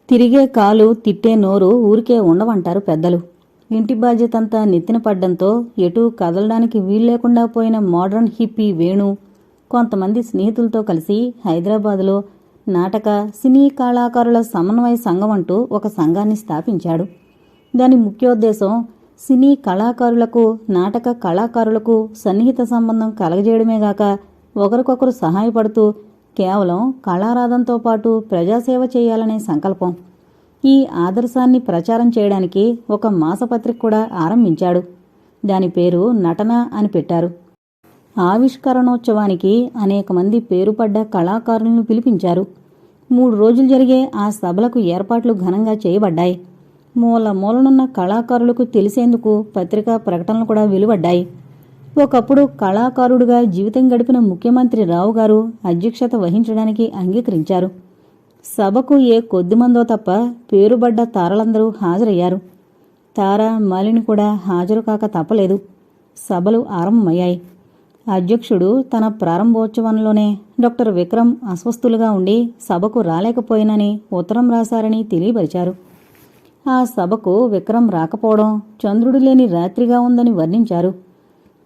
తిరిగే కాలు తిట్టే నోరు ఊరికే ఉండవంటారు పెద్దలు. ఇంటి బాధ్యతంతా నెత్తిన పడ్డంతో ఎటూ కదలడానికి వీల్లేకుండా పోయిన మోడ్రన్ హిప్పీ వేణు కొంతమంది స్నేహితులతో కలిసి హైదరాబాదులో నాటక సినీ కళాకారుల సమన్వయ సంఘం అంటూ ఒక సంఘాన్ని స్థాపించాడు. దాని ముఖ్యోద్దేశం సినీ కళాకారులకు, నాటక కళాకారులకు సన్నిహిత సంబంధం కలగజేయడమేగాక ఒకరికొకరు సహాయపడుతూ కేవలం కళారాధంతో పాటు ప్రజాసేవ చేయాలనే సంకల్పం. ఈ ఆదర్శాన్ని ప్రచారం చేయడానికి ఒక మాసపత్రిక కూడా ఆరంభించాడు. దాని పేరు నటన అని పెట్టారు. ఆవిష్కరణోత్సవానికి అనేక మంది పేరుపడ్డ కళాకారులను పిలిపించారు. 3 రోజులు జరిగే ఆ సభలకు ఏర్పాట్లు ఘనంగా చేయబడ్డాయి. మూల మూలనున్న కళాకారులకు తెలిసేందుకు పత్రికా ప్రకటనలు కూడా వెలువడ్డాయి. ఒకప్పుడు కళాకారుడుగా జీవితం గడిపిన ముఖ్యమంత్రి రావు గారు అధ్యక్షత వహించడానికి అంగీకరించారు. సభకు ఏ కొద్దిమందో తప్ప పేరుబడ్డ తారలందరూ హాజరయ్యారు. తార, మాలిని కూడా హాజరు కాక తప్పలేదు. సభలు ఆరంభమయ్యాయి. అధ్యక్షుడు తన ప్రారంభోత్సవంలోనే డాక్టర్ విక్రమ్ అస్వస్థులుగా ఉండి సభకు రాలేకపోయినని ఉత్తరం రాశారని తెలియపరిచారు. ఆ సభకు విక్రమ్ రాకపోవడం చంద్రుడు లేని రాత్రిగా ఉందని వర్ణించారు.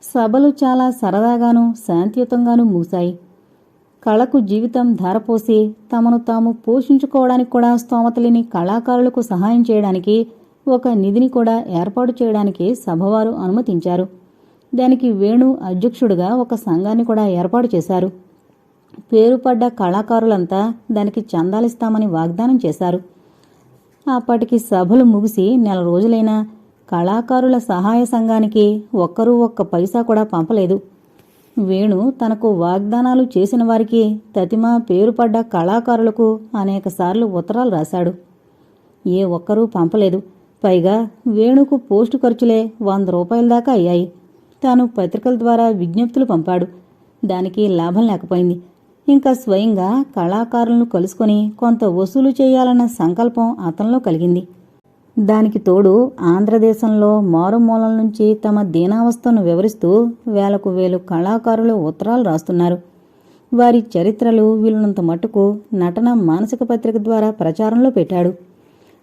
సభలు చాలా సరదాగానూ శాంతియుతంగానూ ముగిశాయి. కళకు జీవితం ధారపోసి తమను తాము పోషించుకోవడానికి కూడా స్తోమత లేని కళాకారులకు సహాయం చేయడానికి ఒక నిధిని కూడా ఏర్పాటు చేయడానికి సభవారు అనుమతించారు. దానికి వేణు అధ్యక్షుడిగా ఒక సంఘాన్ని కూడా ఏర్పాటు చేశారు. పేరుపడ్డ కళాకారులంతా దానికి చందాలిస్తామని వాగ్దానం చేశారు. అప్పటికి సభలు ముగిసి 4 రోజులైనా కళాకారుల సహాయ సంఘానికి ఒక్కరూ ఒక్క పైసా కూడా పంపలేదు. వేణు తనకు వాగ్దానాలు చేసిన వారికి, తతిమా పేరుపడ్డ కళాకారులకు అనేకసార్లు ఉత్తరాలు రాశాడు. ఏ ఒక్కరూ పంపలేదు. పైగా వేణుకు పోస్టు ఖర్చులే 100 రూపాయల దాకా అయ్యాయి. తాను పత్రికల ద్వారా విజ్ఞప్తులు పంపాడు. దానికి లాభం లేకపోయింది. ఇంకా స్వయంగా కళాకారులను కలుసుకొని కొంత వసూలు చేయాలన్న సంకల్పం అతనిలో కలిగింది. దానికి తోడు ఆంధ్రదేశంలో మారుమూలల నుంచి తమ దీనావస్థను వివరిస్తూ వేలకు వేలు కళాకారులు ఉత్తరాలు రాస్తున్నారు. వారి చరిత్రలు వీలునంత మట్టుకు నటన మానసిక పత్రిక ద్వారా ప్రచారంలో పెట్టాడు.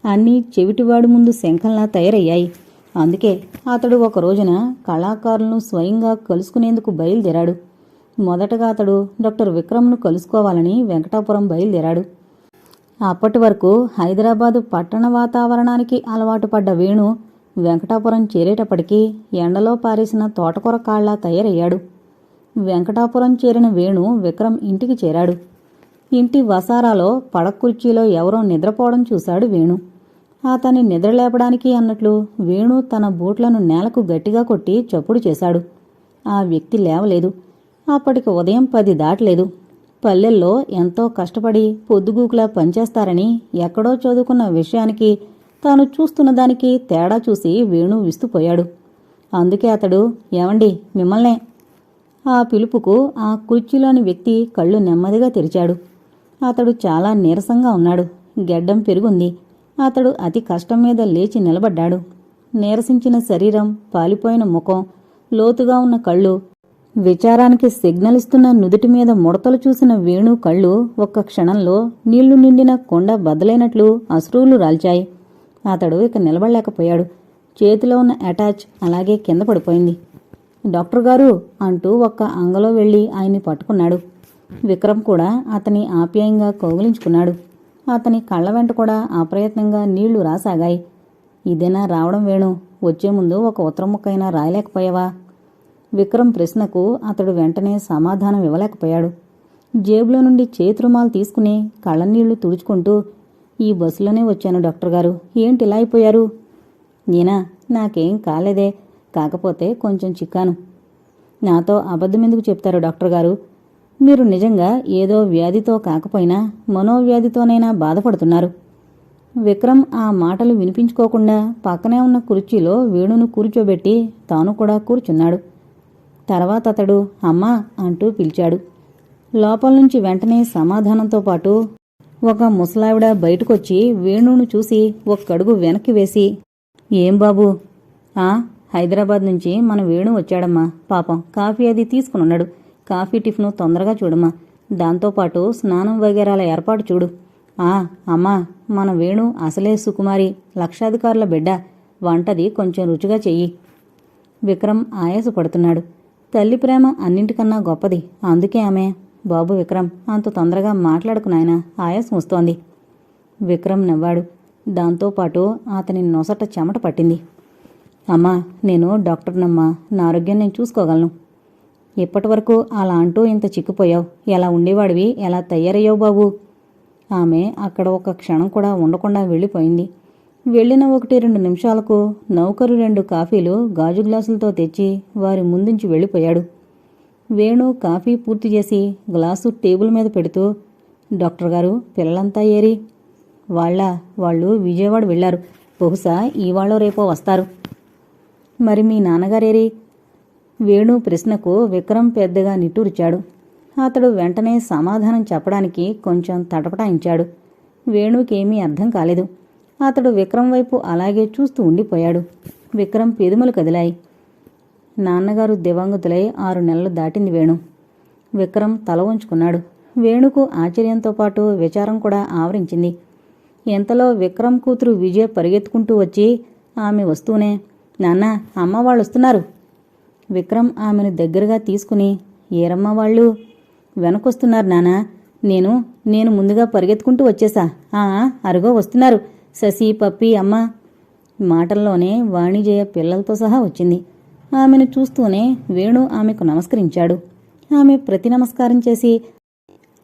అన్నీ చెవిటివాడు ముందు శంఖంలా తయారయ్యాయి. అందుకే అతడు ఒక రోజున కళాకారులను స్వయంగా కలుసుకునేందుకు బయలుదేరాడు. మొదటగా అతడు డాక్టర్ విక్రమ్ను కలుసుకోవాలని వెంకటాపురం బయలుదేరాడు. అప్పటి వరకు హైదరాబాదు పట్టణ వాతావరణానికి అలవాటు పడ్డ వేణు వెంకటాపురం చేరేటప్పటికీ ఎండలో పారేసిన తోటకూర కాళ్లా తయారయ్యాడు. వెంకటాపురం చేరిన వేణు విక్రమ్ ఇంటికి చేరాడు. ఇంటి వసారాలో పడకుర్చీలో ఎవరో నిద్రపోవడం చూశాడు వేణు. అతన్ని నిద్రలేపడానికి అన్నట్లు వేణు తన బూట్లను నేలకు గట్టిగా కొట్టి చప్పుడు చేశాడు. ఆ వ్యక్తి లేవలేదు. అప్పటికి ఉదయం 10 దాటలేదు. పల్లెల్లో ఎంతో కష్టపడి పొద్దుగూకులా పనిచేస్తారని ఎక్కడో చదువుకున్న విషయానికి తాను చూస్తున్న దానికి తేడా చూసి వేణు విస్తుపోయాడు. అందుకే అతడు, ఏమండి మిమ్మల్నే. ఆ పిలుపుకు ఆ కుర్చీలోని వ్యక్తి కళ్ళు నెమ్మదిగా తెరిచాడు. అతడు చాలా నీరసంగా ఉన్నాడు. గెడ్డం పెరుగుంది. అతడు అతి కష్టం మీద లేచి నిలబడ్డాడు. నీరసించిన శరీరం, పాలిపోయిన ముఖం, లోతుగా ఉన్న కళ్ళు, విచారానికి సిగ్నల్ ఇస్తున్న నుదుటి మీద ముడతలు చూసిన వేణు కళ్ళు ఒక్క క్షణంలో నీళ్లు నిండిన కొండ బద్దలైనట్లు అశ్రువులు రాల్చాయి. అతడు ఇక నిలబడలేకపోయాడు. చేతిలో ఉన్న అటాచ్ అలాగే కింద పడిపోయింది. డాక్టర్ గారు అంటూ ఒక్క అంగలో వెళ్లి ఆయన్ని పట్టుకున్నాడు. విక్రమ్ కూడా అతని ఆప్యాయంగా కౌగిలించుకున్నాడు. అతని కళ్ల వెంట కూడా అప్రయత్నంగా నీళ్లు రాసాగాయి. ఇదేనా రావడం వేణు? వచ్చే ముందు ఒక ఉత్తరం ముక్కైనా రాయలేకపోయావా? విక్రమ్ ప్రశ్నకు అతడు వెంటనే సమాధానం ఇవ్వలేకపోయాడు. జేబులో నుండి చేతురుమాలు తీసుకుని కళ్ళనీళ్లు తుడుచుకుంటూ, ఈ బస్సులోనే వచ్చాను డాక్టర్ గారు. ఏంటి ఇలా అయిపోయారు? నేనా? నాకేం కాలేదే, కాకపోతే కొంచెం చిక్కాను. నాతో అబద్ధమెందుకు చెప్తారు డాక్టర్ గారు? మీరు నిజంగా ఏదో వ్యాధితో కాకపోయినా మనోవ్యాధితోనైనా బాధపడుతున్నారు. విక్రమ్ ఆ మాటలు వినిపించుకోకుండా పక్కనే ఉన్న కుర్చీలో వేణును కూర్చోబెట్టి తాను కూడా కూర్చున్నాడు. తర్వాత అతడు అమ్మా అంటూ పిలిచాడు. లోపల నుంచి వెంటనే సమాధానంతో పాటు ఒక ముసలావిడ బయటకొచ్చి వేణును చూసి ఒక్కడుగు వెనక్కి వేసి, ఏం బాబూ? హైదరాబాద్ నుంచి మన వేణు వచ్చాడమ్మా. పాపం కాఫీ అది తీసుకునున్నాడు. కాఫీ టిఫిను తొందరగా చూడమ్మా. దాంతోపాటు స్నానం వగేరాల ఏర్పాటు చూడు. ఆ అమ్మా, మన వేణు అసలే సుకుమారి, లక్షాధికారుల బిడ్డ. వంటది కొంచెం రుచిగా చెయ్యి. విక్రమ్ ఆయాసపడుతున్నాడు. తల్లి ప్రేమ అన్నింటికన్నా గొప్పది, అందుకే ఆమె. బాబు విక్రమ్, అంత తొందరగా మాట్లాడకు నాయనా, ఆయాసం వస్తోంది. విక్రమ్ నవ్వాడు. దాంతోపాటు అతని నొసట చెమట పట్టింది. అమ్మా, నేను డాక్టర్నమ్మా, నా ఆరోగ్యం నేను చూసుకోగలను. ఇప్పటి వరకు అలా అంటూ ఇంత చిక్కిపోయావు. ఎలా ఉండేవాడివి, ఎలా తయారయ్యావు బాబు. ఆమె అక్కడ ఒక క్షణం కూడా ఉండకుండా వెళ్ళిపోయింది. వెళ్ళిన 1-2 నిమిషాలకు నౌకరు 2 కాఫీలు గాజు గ్లాసులతో తెచ్చి వారి ముందుంచి వెళ్ళిపోయాడు. వేణు కాఫీ పూర్తి చేసి గ్లాసు టేబుల్ మీద పెడుతూ, డాక్టర్ గారు, పిల్లలంతా ఏరి? వాళ్ళు విజయవాడ వెళ్లారు. బహుశా ఇవాళో రేపో వస్తారు. మరి మీ నాన్నగారేరి? వేణు ప్రశ్నకు విక్రమ్ పెద్దగా నిట్టూర్చాడు. అతడు వెంటనే సమాధానం చెప్పడానికి కొంచెం తటపటాయించాడు. వేణుకేమీ అర్థం కాలేదు. అతడు విక్రమ్ వైపు అలాగే చూస్తూ ఉండిపోయాడు. విక్రమ్ పెదుమలు కదిలాయి. నాన్నగారు దివంగతులై 6 నెలలు దాటింది వేణు. విక్రమ్ తల వంచుకున్నాడు. వేణుకు ఆశ్చర్యంతో పాటు విచారం కూడా ఆవరించింది. ఇంతలో విక్రమ్ కూతురు విజయ పరిగెత్తుకుంటూ వచ్చి ఆమె వస్తూనే, నాన్న, అమ్మ వాళ్ళు వస్తున్నారు. విక్రమ్ ఆమెను దగ్గరగా తీసుకుని, ఏరమ్మ వాళ్ళు? వెనకొస్తున్నారు నానా. నేను ముందుగా పరిగెత్తుకుంటూ వచ్చేసా. అరుగో వస్తున్నారు, శశి, పప్పి, అమ్మ. మాటల్లోనే వాణిజయ పిల్లలతో సహా వచ్చింది. ఆమెను చూస్తూనే వేణు ఆమెకు నమస్కరించాడు. ఆమె ప్రతి నమస్కారం చేసి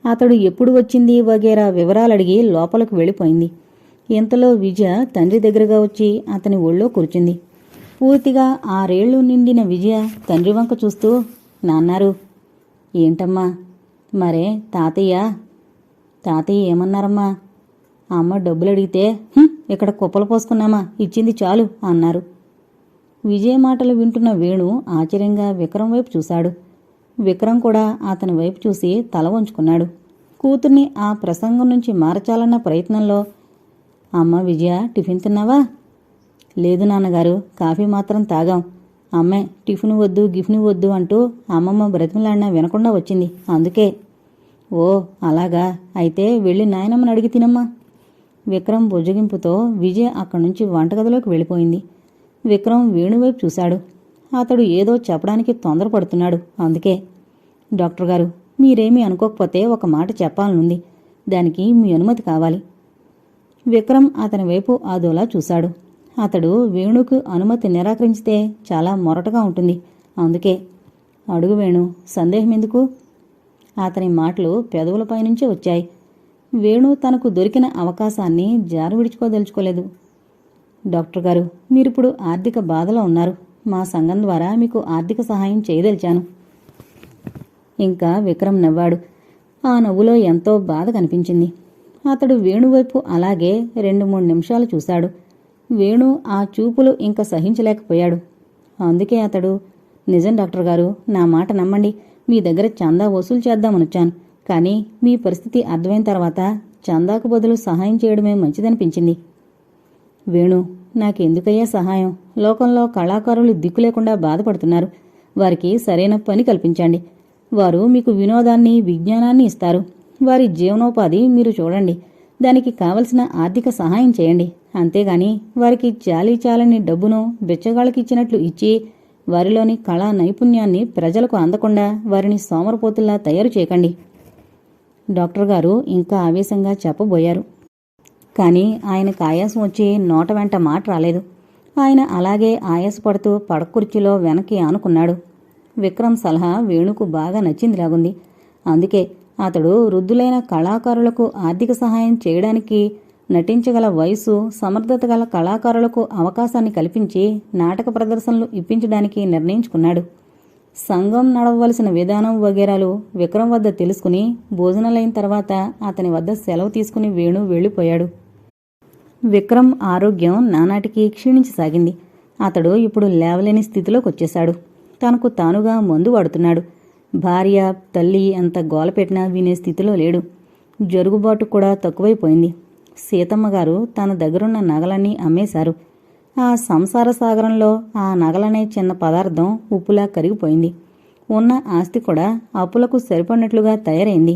అతడు ఎప్పుడు వచ్చింది వగేరా వివరాలడిగి లోపలకు వెళ్ళిపోయింది. ఇంతలో విజయ తండ్రి దగ్గరగా వచ్చి అతని ఒళ్ళో కూర్చుంది. పూర్తిగా 6 ఏళ్లు నిండిన విజయ తండ్రి వంక చూస్తూ, నాన్నారు. ఏంటమ్మా? మరే తాతయ్య ఏమన్నారమ్మా? అమ్మ డబ్బులు అడిగితే, ఇక్కడ కుప్పలు పోసుకున్నామా, ఇచ్చింది చాలు అన్నారు. విజయ మాటలు వింటున్న వేణు ఆశ్చర్యంగా విక్రమ్ వైపు చూశాడు. విక్రమ్ కూడా అతని వైపు చూసి తల వంచుకున్నాడు. కూతుర్ని ఆ ప్రసంగం నుంచి మార్చాలన్న ప్రయత్నంలో, అమ్మ విజయ, టిఫిన్ తిన్నావా? లేదు నాన్నగారు, కాఫీ మాత్రం తాగాం. అమ్మే టిఫిన్ వద్దు, గిఫ్ని వద్దు అంటూ అమ్మమ్మ బ్రతిమలాడినా వినకుండా వచ్చింది, అందుకే. ఓ అలాగా, అయితే వెళ్ళి నాయనమ్మని అడిగి తినమ్మా. విక్రమ్ బుజ్జగింపుతో విజయ అక్కడి నుంచి వంటగదిలోకి వెళ్ళిపోయింది. విక్రమ్ వేణువైపు చూశాడు. అతడు ఏదో చెప్పడానికి తొందరపడుతున్నాడు, అందుకే. డాక్టర్ గారు, మీరేమీ అనుకోకపోతే ఒక మాట చెప్పాలనుంది. దానికి మీ అనుమతి కావాలి. విక్రమ్ అతని వైపు అదోలా చూశాడు. అతడు వేణుకు అనుమతి నిరాకరించితే చాలా మొరటగా ఉంటుంది, అందుకే. అడుగు వేణు, సందేహం ఎందుకు? అతని మాటలు పెదవులపైనుంచే వచ్చాయి. వేణు తనకు దొరికిన అవకాశాన్ని జారు విడుచుకోదలుచుకోలేదు. డాక్టర్ గారు, మీరిప్పుడు ఆర్థిక బాధలో ఉన్నారు. మా సంఘం ద్వారా మీకు ఆర్థిక సహాయం చేయదలిచాను. ఇంకా విక్రమ్ నవ్వాడు. ఆ నవ్వులో ఎంతో బాధ కనిపించింది. అతడు వేణువైపు అలాగే 2-3 నిమిషాలు చూశాడు. వేణు ఆ చూపులు ఇంక సహించలేకపోయాడు. అందుకే అతడు, నిజం డాక్టర్ గారు, నా మాట నమ్మండి. మీ దగ్గర చందా వసూలు చేద్దామనొచ్చాను. కానీ మీ పరిస్థితి అర్థమైన తర్వాత చందాకు బదులు సహాయం చేయడమే మంచిదనిపించింది. వేణు, నాకెందుకయ్యా సహాయం? లోకంలో కళాకారులు దిక్కు లేకుండా బాధపడుతున్నారు. వారికి సరైన పని కల్పించండి. వారు మీకు వినోదాన్ని, విజ్ఞానాన్ని ఇస్తారు. వారి జీవనోపాధి మీరు చూడండి. దానికి కావలసిన ఆర్థిక సహాయం చేయండి. అంతేగాని వారికి చాలీ చాలని డబ్బును బిచ్చగాళ్ళకిచ్చినట్లు ఇచ్చి వారిలోని కళా నైపుణ్యాన్ని ప్రజలకు అందకుండా వారిని సోమరపోతుల్లా తయారు చేయకండి. డాక్టర్ గారు ఇంకా ఆవేశంగా చెప్పబోయారు. కానీ ఆయనకు ఆయాసం వచ్చి నోట వెంట మాట రాలేదు. ఆయన అలాగే ఆయాసపడుతూ పడకుర్చీలో వెనక్కి ఆనుకున్నాడు. విక్రమ్ సలహా వేణుకు బాగా నచ్చిందిలాగుంది. అందుకే అతడు వృద్ధులైన కళాకారులకు ఆర్థిక సహాయం చేయడానికి నటించగల వయసు, సమర్థత గల కళాకారులకు అవకాశాన్ని కల్పించి నాటక ప్రదర్శనలు ఇప్పించడానికి నిర్ణయించుకున్నాడు. సంఘం నడవవలసిన విధానం వగేరాలు విక్రమ్ వద్ద తెలుసుకుని భోజనాలైన తర్వాత అతని వద్ద సెలవు తీసుకుని వేణు వెళ్ళిపోయాడు. విక్రమ్ ఆరోగ్యం నానాటికి క్షీణించసాగింది. అతడు ఇప్పుడు లేవలేని స్థితిలోకి వచ్చేశాడు. తనకు తానుగా మందు వాడుతున్నాడు. భార్య, తల్లి అంత గోలపెట్టినా వినే స్థితిలో లేడు. జరుగుబాటు కూడా తక్కువైపోయింది. సీతమ్మగారు తన దగ్గరున్న నగలన్నీ అమ్మేశారు. ఆ సంసార సాగరంలో ఆ నగలనే చిన్న పదార్థం ఉప్పులా కరిగిపోయింది. ఉన్న ఆస్తి కూడా అప్పులకు సరిపడినట్లుగా తయారైంది.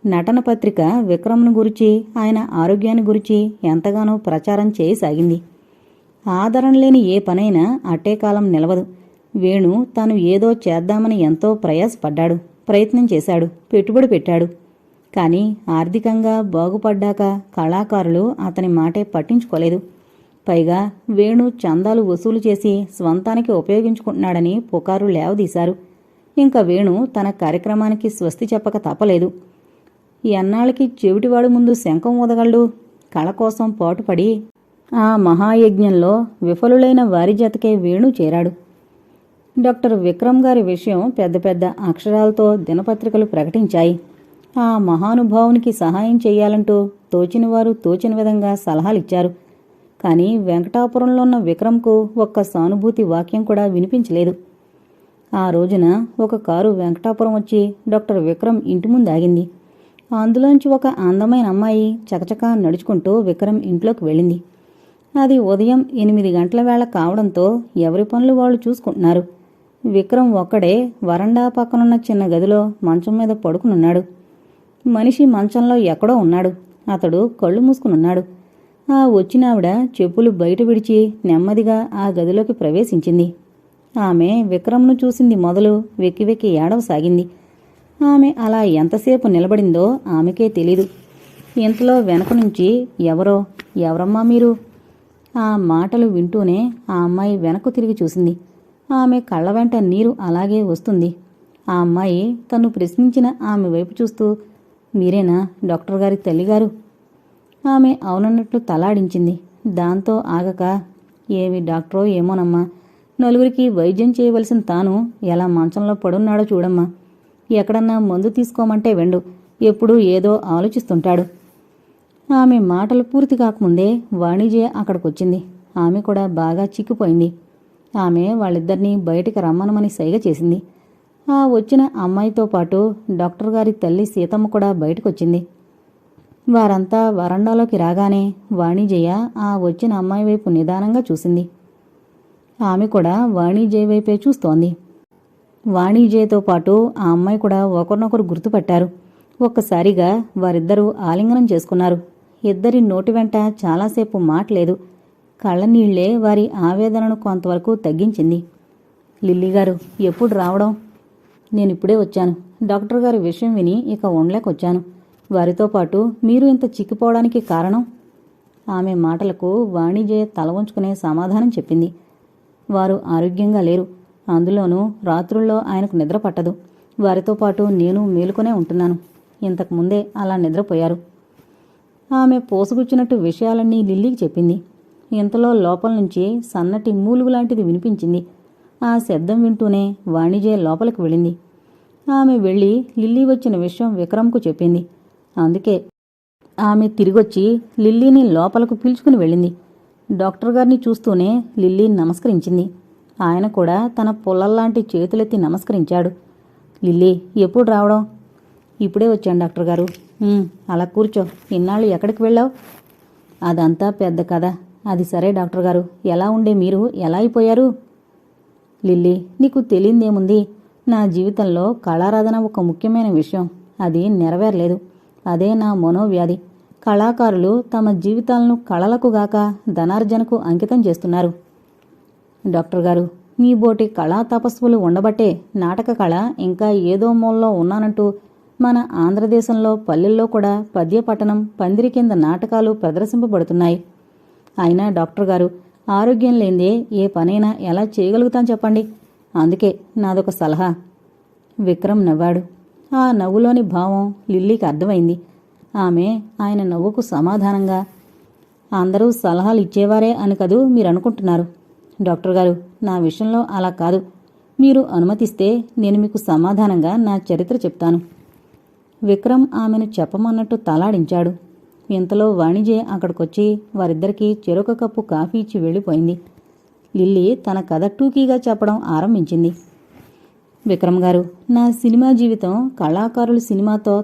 నటన పత్రిక విక్రమ్ను గురించి, ఆయన ఆరోగ్యాన్ని గురించి ఎంతగానో ప్రచారం చేయసాగింది. ఆదరణ లేని ఏ పనైనా అట్టే కాలం నిలవదు. వేణు తాను ఏదో చేద్దామని ఎంతో ప్రయాసపడ్డాడు, ప్రయత్నం చేశాడు, పెట్టుబడి పెట్టాడు. కానీ ఆర్థికంగా బాగుపడ్డాక కళాకారులు అతని మాటే పట్టించుకోలేదు. పైగా వేణు చందాలు వసూలు చేసి స్వంతానికి ఉపయోగించుకుంటున్నాడని పుకారు లేవదీశారు. ఇంకా వేణు తన కార్యక్రమానికి స్వస్తి చెప్పక తప్పలేదు. ఎన్నాళ్ళకి చెవిటివాడు ముందు శంఖం ఊదగలడు? కళ కోసం పాటుపడి ఆ మహాయజ్ఞంలో విఫలులైన వారి జతకే వేణు చేరాడు. డాక్టర్ విక్రమ్ గారి విషయం పెద్ద పెద్ద అక్షరాలతో దినపత్రికలు ప్రకటించాయి. ఆ మహానుభావునికి సహాయం చెయ్యాలంటూ తోచినవారు తోచిన విధంగా సలహాలిచ్చారు. కానీ వెంకటాపురంలో ఉన్న విక్రమ్కు ఒక్క సానుభూతి వాక్యం కూడా వినిపించలేదు. ఆ రోజున ఒక కారు వెంకటాపురం వచ్చి డాక్టర్ విక్రమ్ ఇంటి ముందు ఆగింది. అందులోంచి ఒక అందమైన అమ్మాయి చకచకా నడుచుకుంటూ విక్రమ్ ఇంట్లోకి వెళ్ళింది. అది ఉదయం 8 గంటల వేళ కావడంతో ఎవరి పనులు వాళ్ళు చూసుకుంటున్నారు. విక్రమ్ ఒక్కడే వరండా పక్కనున్న చిన్న గదిలో మంచం మీద పడుకునున్నాడు. మనిషి మంచంలో ఎక్కడో ఉన్నాడు. అతడు కళ్ళు మూసుకునున్నాడు. ఆ వచ్చినావిడ చెప్పులు బయట విడిచి నెమ్మదిగా ఆ గదిలోకి ప్రవేశించింది. ఆమె విక్రమ్ను చూసింది మొదలు వెక్కి వెక్కి ఏడవసాగింది. ఆమె అలా ఎంతసేపు నిలబడిందో ఆమెకే తెలీదు. ఇంతలో వెనక నుంచి ఎవరమ్మా మీరు? ఆ మాటలు వింటూనే ఆ అమ్మాయి వెనక్కు తిరిగి చూసింది. ఆమె కళ్ళ వెంట నీరు అలాగే వస్తుంది. ఆ అమ్మాయి తను ప్రశ్నించిన ఆమె వైపు చూస్తూ, మీరేనా డాక్టర్ గారి తల్లిగారు? ఆమె అవునన్నట్లు తలాడించింది. దాంతో ఆగక, ఏమి డాక్టరో ఏమోనమ్మా, నలుగురికి వైద్యం చేయవలసిన తాను ఎలా మంచంలో పడున్నాడో చూడమ్మా. ఎక్కడన్నా మందు తీసుకోమంటే వెండు, ఎప్పుడూ ఏదో ఆలోచిస్తుంటాడు. ఆమె మాటలు పూర్తి కాకముందే వాణిజ్య అక్కడికొచ్చింది. ఆమె కూడా బాగా చిక్కిపోయింది. ఆమె వాళ్ళిద్దరినీ బయటికి రమ్మనమని సైగ చేసింది. ఆ వచ్చిన అమ్మాయితో పాటు డాక్టర్ గారి తల్లి సీతమ్మ కూడా బయటకొచ్చింది. వారంతా వరండాలోకి రాగానే వాణిజయ్య ఆ వచ్చిన అమ్మాయి వైపు నిదానంగా చూసింది. ఆమె కూడా వాణిజయ్య వైపే చూస్తోంది. వాణిజయ్యతో పాటు ఆ అమ్మాయి కూడా ఒకరినొకరు గుర్తుపట్టారు. ఒక్కసారిగా వారిద్దరూ ఆలింగనం చేసుకున్నారు. ఇద్దరి నోటి వెంట చాలాసేపు మాటలేదు. కళ్ళనీళ్లే వారి ఆవేదనను కొంతవరకు తగ్గించింది. లిల్లీగారు ఎప్పుడు రావడం? నేనిప్పుడే వచ్చాను. డాక్టర్ గారి విషయం విని ఇక ఉండలేకొచ్చాను. వారితో పాటు మీరు ఇంత చిక్కిపోవడానికి కారణం? ఆమె మాటలకు వాణిజ్య తల వంచుకునే సమాధానం చెప్పింది. వారు ఆరోగ్యంగా లేరు. అందులోనూ రాత్రుల్లో ఆయనకు నిద్ర పట్టదు. వారితో పాటు నేను మేలుకొనే ఉంటున్నాను. ఇంతకుముందే అలా నిద్రపోయారు. ఆమె పోసుగుచ్చినట్టు విషయాలన్నీ లిల్లీకి చెప్పింది. ఇంతలో లోపల నుంచి సన్నటి మూలుగులాంటిది వినిపించింది. ఆ శబ్దం వింటూనే వాణిజ్య లోపలికి వెళ్ళింది. ఆమె వెళ్ళి లిల్లీ వచ్చిన విషయం విక్రమ్కు చెప్పింది. అందుకే ఆమె తిరిగొచ్చి లిల్లీని లోపలకు పిలుచుకుని వెళ్ళింది. డాక్టర్ గారిని చూస్తూనే లిల్లీ నమస్కరించింది. ఆయన కూడా తన పొల్లల్లాంటి చేతులెత్తి నమస్కరించాడు. లిల్లీ ఎప్పుడు రావడం? ఇప్పుడే వచ్చాను డాక్టర్ గారు. అలా కూర్చో. ఇన్నాళ్ళు ఎక్కడికి వెళ్ళావు? అదంతా పెద్ద కథ. అది సరే డాక్టర్ గారు, ఎలా ఉండే మీరు ఎలా అయిపోయారు? లిల్లీ, నీకు తెలియందేముంది? నా జీవితంలో కళారాధన ఒక ముఖ్యమైన విషయం. అది నెరవేరలేదు. అదే నా మనోవ్యాధి. కళాకారులు తమ జీవితాలను కళలకుగాక ధనార్జనకు అంకితం చేస్తున్నారు. డాక్టర్ గారు, మీ బోటి కళా తపస్సులు ఉండబట్టే నాటక కళ ఇంకా ఏదో మూలలో ఉన్నానంటూ మన ఆంధ్రదేశంలో పల్లెల్లో కూడా పద్యపట్టణం, పందిరి కింద నాటకాలు ప్రదర్శింపబడుతున్నాయి. అయినా డాక్టర్ గారు, ఆరోగ్యం లేనిదే ఏ పనైనా ఎలా చేయగలుగుతాం చెప్పండి. అందుకే నాదొక సలహా. విక్రమ్ నవ్వాడు. ఆ నవ్వులోని భావం లిల్లీకి అర్థమైంది. ఆమె ఆయన నవ్వుకు సమాధానంగా, అందరూ సలహాలు ఇచ్చేవారే అని కదూ మీరనుకుంటున్నారు. డాక్టర్ గారు, నా విషయంలో అలా కాదు. మీరు అనుమతిస్తే నేను మీకు సమాధానంగా నా చరిత్ర చెప్తాను. విక్రమ్ ఆమెను చెప్పమన్నట్టు తలాడించాడు. ఇంతలో వాణిజ్య అక్కడికొచ్చి వారిద్దరికీ చెరొక కప్పు కాఫీ ఇచ్చి వెళ్ళిపోయింది. లిల్లీ తన కథ టూకీగా చెప్పడం ఆరంభించింది. విక్రమ్ గారు, నా సినిమా జీవితం కళాకారుల సినిమాతో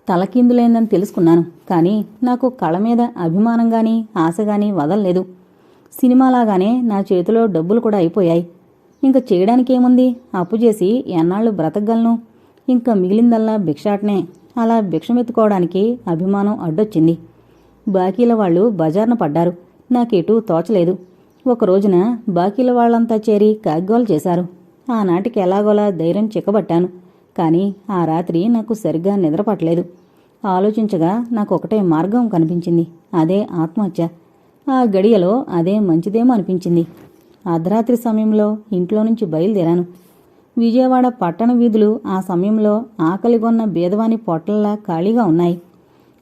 తలకిందులైందని తెలుసుకున్నాను. కానీ నాకు కళ మీద అభిమానంగాని ఆశగాని వదల్లేదు. సినిమాలాగానే నా చేతిలో డబ్బులు కూడా అయిపోయాయి. ఇంక చేయడానికేముంది? అప్పు చేసి ఎన్నాళ్ళు బ్రతకగలను? ఇంకా మిగిలిందల్లా భిక్షాటనే. అలా భిక్షమెత్తుకోవడానికి అభిమానం అడ్డొచ్చింది. బాకీల వాళ్ళు బజార్న పడ్డారు. నాకెటూ తోచలేదు. ఒక రోజున బాకీల వాళ్లంతా చేరి కాగ్గోలు చేశారు. ఆనాటికి ఎలాగోలా ధైర్యం చిక్కబట్టాను. కాని ఆ రాత్రి నాకు సరిగ్గా నిద్రపట్టలేదు. ఆలోచించగా నాకొకటే మార్గం కనిపించింది. అదే ఆత్మహత్య. ఆ గడియలో అదే మంచిదేమో అనిపించింది. అర్ధరాత్రి సమయంలో ఇంట్లో నుంచి బయలుదేరాను. విజయవాడ పట్టణ వీధులు ఆ సమయంలో ఆకలిగొన్న బీదవాని పొట్టల్లా ఖాళీగా ఉన్నాయి.